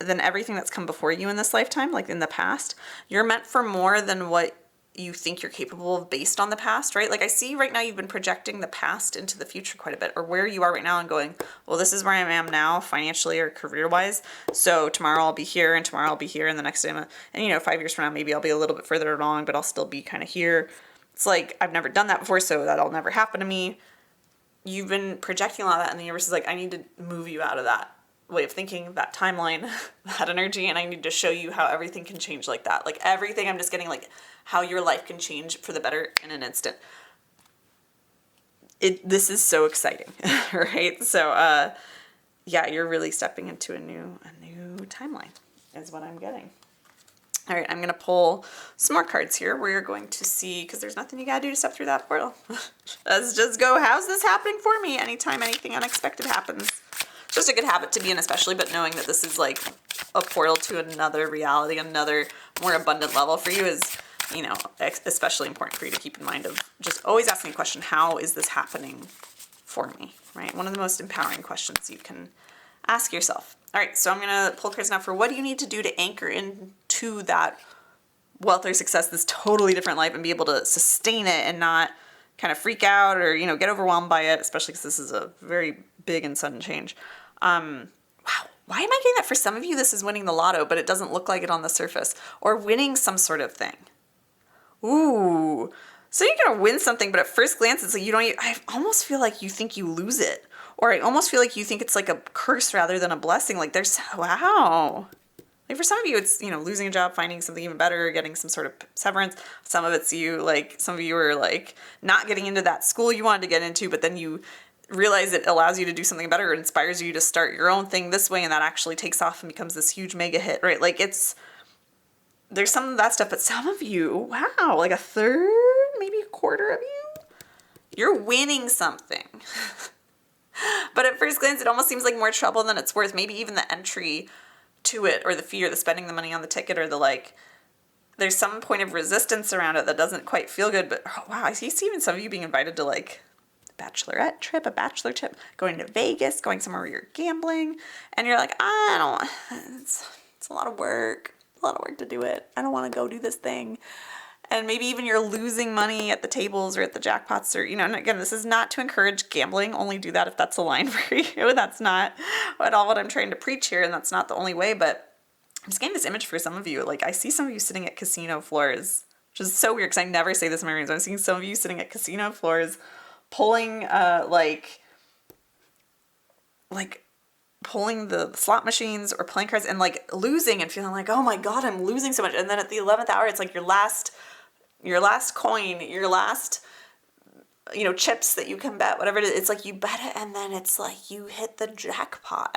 everything that's come before you in this lifetime, like in the past. You're meant for more than what you think you're capable of based on the past, right? Like I see right now you've been projecting the past into the future quite a bit, or where you are right now and going, well, this is where I am now financially or career-wise. So tomorrow I'll be here and tomorrow I'll be here and the next day, and 5 years from now, maybe I'll be a little bit further along, but I'll still be kind of here. It's like, I've never done that before, so that'll never happen to me. You've been projecting a lot of that, and the universe is like, I need to move you out of that way of thinking, that timeline, that energy, and I need to show you how everything can change like that. Like everything, I'm just getting like how your life can change for the better in an instant. This is so exciting, right? So, yeah, you're really stepping into a new timeline is what I'm getting. All right, I'm going to pull some more cards here. We're going to see, because there's nothing you got to do to step through that portal. Let's just go, how's this happening for me? Anytime anything unexpected happens. Just a good habit to be in, especially, but knowing that this is like a portal to another reality, another more abundant level for you is, especially important for you to keep in mind of just always asking a question, how is this happening for me, right? One of the most empowering questions you can ask yourself. All right, so I'm going to pull cards now for what do you need to do to anchor into that wealth or success, this totally different life, and be able to sustain it and not kind of freak out or, get overwhelmed by it, especially because this is a very big and sudden change. Wow, why am I getting that? For some of you, this is winning the lotto, but it doesn't look like it on the surface, or winning some sort of thing. Ooh, so you're going to win something, but at first glance, it's like I almost feel like you think you lose it. Or I almost feel like you think it's like a curse rather than a blessing. Like wow. Like for some of you, it's, losing a job, finding something even better, getting some sort of severance. Some of it's some of you are like not getting into that school you wanted to get into, but then you realize it allows you to do something better. It inspires you to start your own thing this way, and that actually takes off and becomes this huge mega hit, right? Like there's some of that stuff, but some of you, wow, like a third, maybe a quarter of you, you're winning something. But at first glance, it almost seems like more trouble than it's worth. Maybe even the entry to it, or the fear, the spending the money on the ticket, or there's some point of resistance around it that doesn't quite feel good. But wow, I see even some of you being invited to like a bachelorette trip, a bachelor trip, going to Vegas, going somewhere where you're gambling, and you're like, it's a lot of work. A lot of work to do it. I don't want to go do this thing. And maybe even you're losing money at the tables or at the jackpots, or, and again, this is not to encourage gambling. Only do that if that's aligned for you. That's not at all what I'm trying to preach here, and that's not the only way, but I'm just getting this image for some of you. Like, I see some of you sitting at casino floors, which is so weird because I never say this in my rooms. I'm seeing some of you sitting at casino floors pulling, pulling the slot machines or playing cards and like losing and feeling like, oh my God, I'm losing so much. And then at the 11th hour, it's like your last coin, your last, chips that you can bet, whatever it is. It's like you bet it and then it's like you hit the jackpot.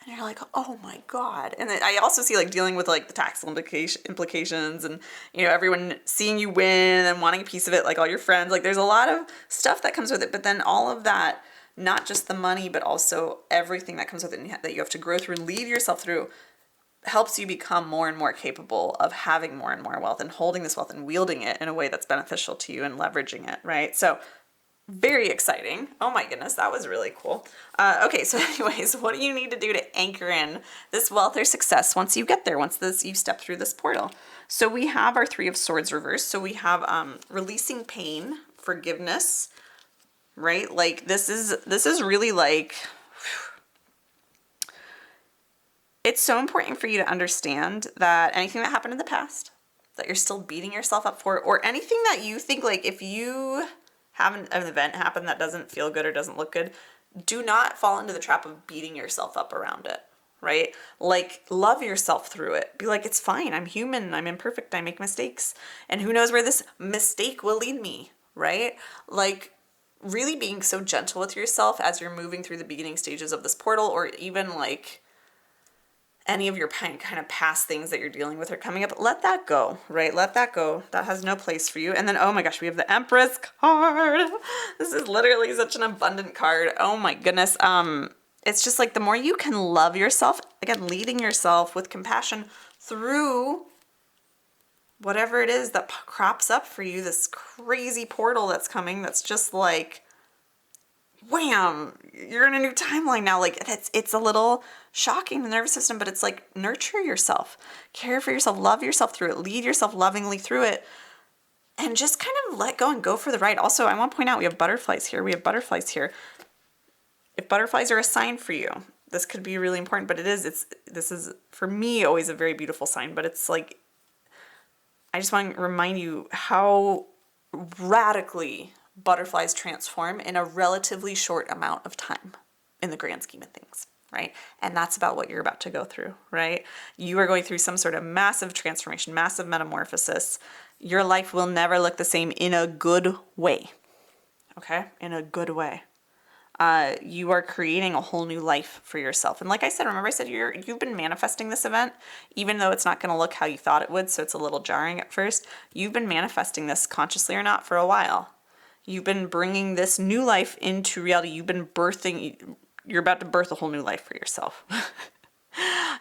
And you're like, oh my God. And then I also see like dealing with like the tax implications and, everyone seeing you win and wanting a piece of it, like all your friends. Like there's a lot of stuff that comes with it. But then all of that, not just the money, but also everything that comes with it that you have to grow through and lead yourself through, helps you become more and more capable of having more and more wealth and holding this wealth and wielding it in a way that's beneficial to you and leveraging it, right? So very exciting. Oh my goodness, that was really cool. Okay, so anyways, what do you need to do to anchor in this wealth or success once you get there, you step through this portal? So we have our Three of Swords reversed. So we have releasing pain, forgiveness, right? Like this is really like, it's so important for you to understand that anything that happened in the past that you're still beating yourself up for, or anything that you think, like if you have an event happen that doesn't feel good or doesn't look good, do not fall into the trap of beating yourself up around it, right? Like love yourself through it. Be like, it's fine. I'm human. I'm imperfect. I make mistakes. And who knows where this mistake will lead me, right? Like, really being so gentle with yourself as you're moving through the beginning stages of this portal, or even like any of your kind of past things that you're dealing with are coming up. Let that go, right? Let that go. That has no place for you. And then, oh my gosh, we have the Empress card. This is literally such an abundant card. Oh my goodness. It's just like the more you can love yourself, again, leading yourself with compassion through whatever it is that crops up for you, this crazy portal that's coming, that's just like, wham, you're in a new timeline now. Like it's a little shocking, the nervous system, but it's like, nurture yourself, care for yourself, love yourself through it, lead yourself lovingly through it. and just kind of let go and go for the ride. Also, I want to point out we have butterflies here. We have butterflies here. If butterflies are a sign for you, this could be really important, but this is for me always a very beautiful sign, but it's like, I just want to remind you how radically butterflies transform in a relatively short amount of time in the grand scheme of things, right? And that's about what you're about to go through, right? You are going through some sort of massive transformation, massive metamorphosis. Your life will never look the same in a good way, okay? In a good way. You are creating a whole new life for yourself. And like I said, remember I said you've been manifesting this event, even though it's not going to look how you thought it would, so it's a little jarring at first. You've been manifesting this consciously or not for a while. You've been bringing this new life into reality. You've been you're about to birth a whole new life for yourself.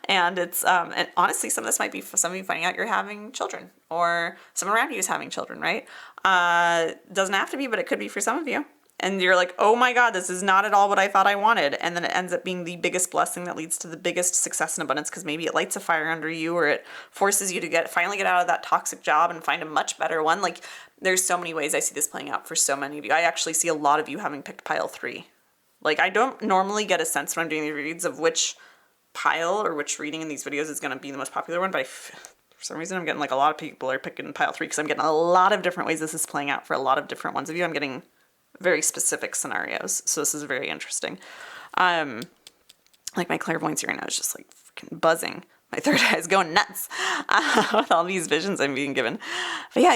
And it's, and honestly, some of this might be for some of you finding out you're having children, or someone around you is having children, right? Doesn't have to be, but it could be for some of you. And you're like, oh my God, this is not at all what I thought I wanted. And then it ends up being the biggest blessing that leads to the biggest success and abundance, because maybe it lights a fire under you, or it forces you to finally get out of that toxic job and find a much better one. Like, there's so many ways I see this playing out for so many of you. I actually see a lot of you having picked pile 3. Like, I don't normally get a sense when I'm doing these reads of which pile or which reading in these videos is going to be the most popular one, but for some reason I'm getting like a lot of people are picking pile 3, because I'm getting a lot of different ways this is playing out for a lot of different ones of you. I'm getting very specific scenarios, so this is very interesting. Like my clairvoyance right now is just like freaking buzzing. My third eye is going nuts with all these visions I'm being given. But yeah,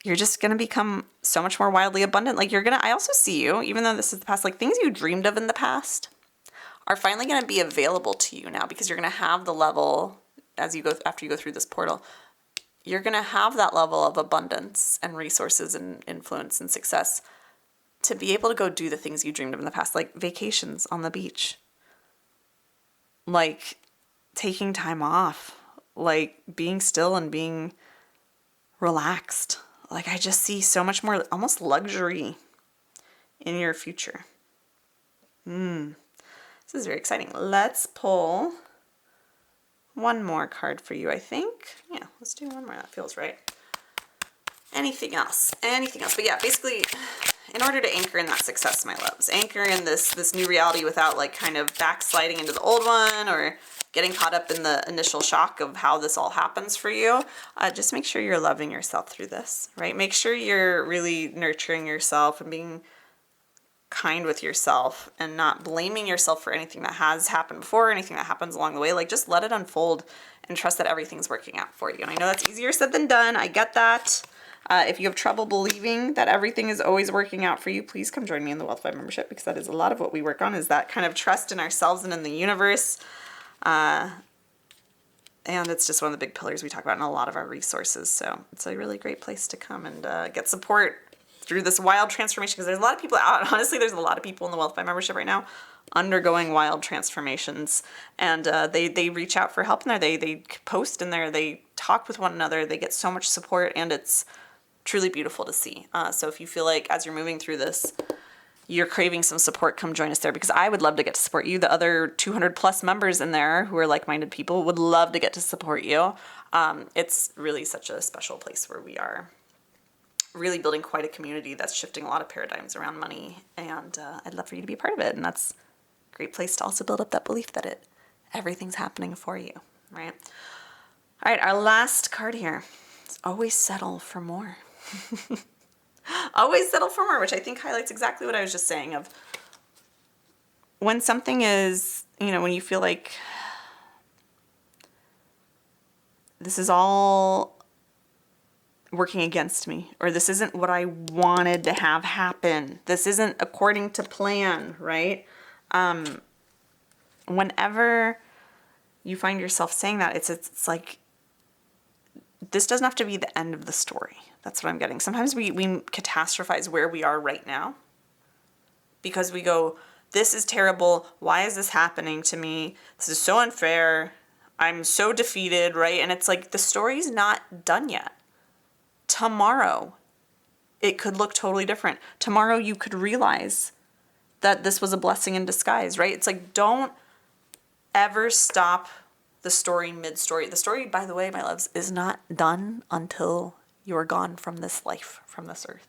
you're just gonna become so much more wildly abundant. Like I also see you, even though this is the past, like things you dreamed of in the past are finally gonna be available to you now, because you're gonna have the level after you go through this portal. You're going to have that level of abundance and resources and influence and success to be able to go do the things you dreamed of in the past, like vacations on the beach, like taking time off, like being still and being relaxed. Like I just see so much more almost luxury in your future. This is very exciting. Let's pull one more card for you, I think. Yeah, let's do one more. That feels right. Anything else? But yeah, basically, in order to anchor in that success, my loves, anchor in this new reality without like kind of backsliding into the old one or getting caught up in the initial shock of how this all happens for you, just make sure you're loving yourself through this, right? Make sure you're really nurturing yourself and being kind with yourself and not blaming yourself for anything that has happened before, anything that happens along the way. Like just let it unfold and trust that everything's working out for you. And I know that's easier said than done. I get that. If you have trouble believing that everything is always working out for you, please come join me in the Wealthified membership, because that is a lot of what we work on, is that kind of trust in ourselves and in the universe. And it's just one of the big pillars we talk about in a lot of our resources. So it's a really great place to come and get support through this wild transformation, because there's a lot of people out. Honestly, there's a lot of people in the Wealthified membership right now undergoing wild transformations, and they reach out for help in there. They post in there. They talk with one another. They get so much support, and it's truly beautiful to see. So if you feel like as you're moving through this, you're craving some support, come join us there, because I would love to get to support you. The other 200 plus members in there who are like-minded people would love to get to support you. It's really such a special place where we are really building quite a community that's shifting a lot of paradigms around money, and I'd love for you to be a part of it. And that's a great place to also build up that belief that everything's happening for you, right? All right, our last card here is always settle for more. Always settle for more, which I think highlights exactly what I was just saying of when something is, when you feel like this is all working against me, or this isn't what I wanted to have happen. This isn't according to plan, right? Whenever you find yourself saying that, it's like, this doesn't have to be the end of the story. That's what I'm getting. Sometimes we catastrophize where we are right now because we go, this is terrible. Why is this happening to me? This is so unfair. I'm so defeated, right? And it's like, the story's not done yet. Tomorrow, it could look totally different. Tomorrow, you could realize that this was a blessing in disguise, right? It's like, don't ever stop the story mid-story. The story, by the way, my loves, is not done until you are gone from this life, from this earth.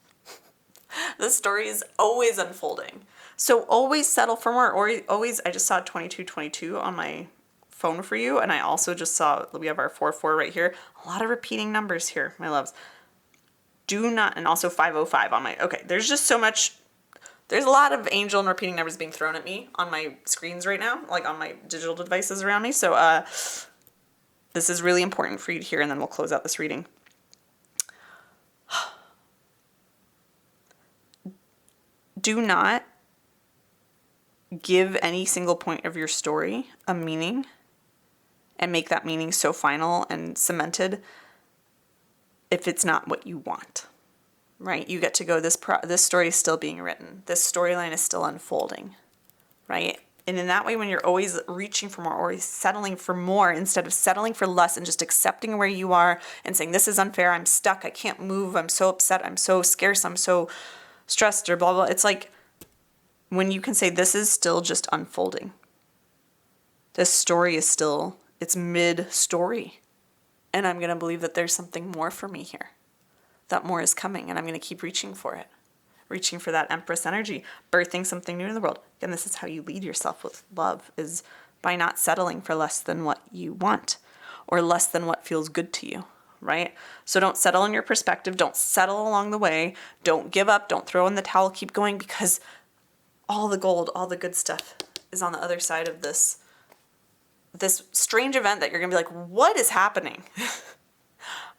The story is always unfolding. So always settle for more, or always, I just saw 2222 on my phone for you, and I also just saw, we have our 44 right here. A lot of repeating numbers here, my loves. Do not, and also 505 on my, okay, there's just so much, there's a lot of angel and repeating numbers being thrown at me on my screens right now, like on my digital devices around me. So this is really important for you to hear, and then we'll close out this reading. Do not give any single point of your story a meaning and make that meaning so final and cemented if it's not what you want, right? You get to go, this story is still being written. This storyline is still unfolding, right? And in that way, when you're always reaching for more, always settling for more instead of settling for less and just accepting where you are and saying, this is unfair, I'm stuck, I can't move, I'm so upset, I'm so scarce, I'm so stressed, or blah, blah. It's like when you can say, this is still just unfolding. This story is still, it's mid-story. And I'm going to believe that there's something more for me here. That more is coming, and I'm going to keep reaching for it. Reaching for that Empress energy, birthing something new in the world. Again, this is how you lead yourself with love, is by not settling for less than what you want or less than what feels good to you, right? So don't settle in your perspective. Don't settle along the way. Don't give up. Don't throw in the towel. Keep going, because all the gold, all the good stuff is on the other side of this strange event that you're going to be like, what is happening?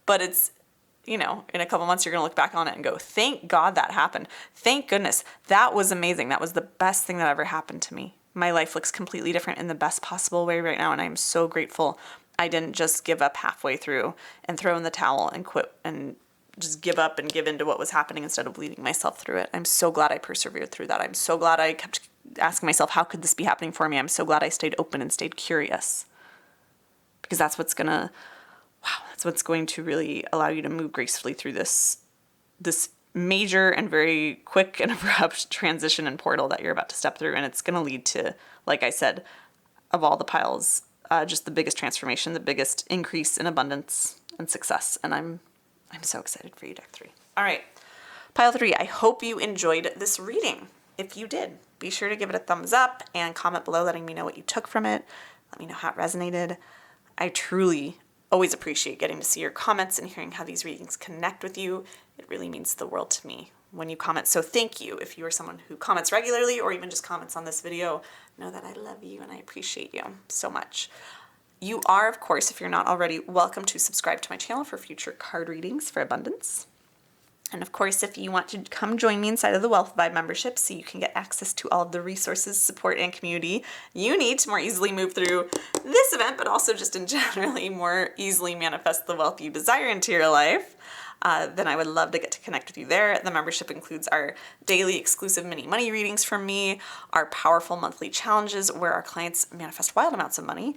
But it's, in a couple months, you're going to look back on it and go, thank God that happened. Thank goodness. That was amazing. That was the best thing that ever happened to me. My life looks completely different in the best possible way right now. And I'm so grateful I didn't just give up halfway through and throw in the towel and quit and just give up and give into what was happening instead of leading myself through it. I'm so glad I persevered through that. I'm so glad I kept asking myself, how could this be happening for me? I'm so glad I stayed open and stayed curious, because that's what's going to really allow you to move gracefully through this major and very quick and abrupt transition and portal that you're about to step through. And it's going to lead to, like I said, of all the piles, just the biggest transformation, the biggest increase in abundance and success. And I'm so excited for you, Deck 3. All right, Pile 3, I hope you enjoyed this reading. If you did, be sure to give it a thumbs up and comment below letting me know what you took from it. Let me know how it resonated. I truly always appreciate getting to see your comments and hearing how these readings connect with you. It really means the world to me when you comment. So thank you. If you are someone who comments regularly or even just comments on this video, know that I love you and I appreciate you so much. You are, of course, if you're not already, welcome to subscribe to my channel for future card readings for abundance. And of course, if you want to come join me inside of the Wealth Vibe membership so you can get access to all of the resources, support, and community you need to more easily move through this event, but also just in generally more easily manifest the wealth you desire into your life, then I would love to get to connect with you there. The membership includes our daily exclusive mini money readings from me, our powerful monthly challenges where our clients manifest wild amounts of money,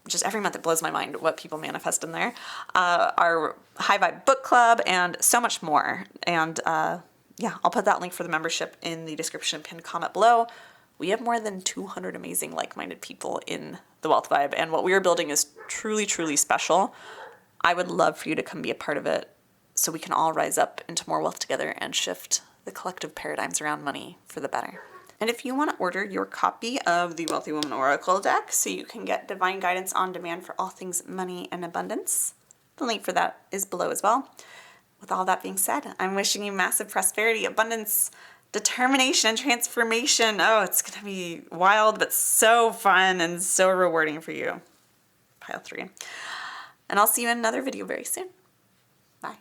just every month it blows my mind what people manifest in there. Our High Vibe book club and so much more. And yeah, I'll put that link for the membership in the description pinned comment below. We have more than 200 amazing like-minded people in the Wealth Vibe, and what we are building is truly, truly special. I would love for you to come be a part of it so we can all rise up into more wealth together and shift the collective paradigms around money for the better. And if you want to order your copy of the Wealthy Woman Oracle deck so you can get divine guidance on demand for all things money and abundance, the link for that is below as well. With all that being said, I'm wishing you massive prosperity, abundance, determination, transformation. Oh, it's going to be wild, but so fun and so rewarding for you. Pile 3. And I'll see you in another video very soon. Bye.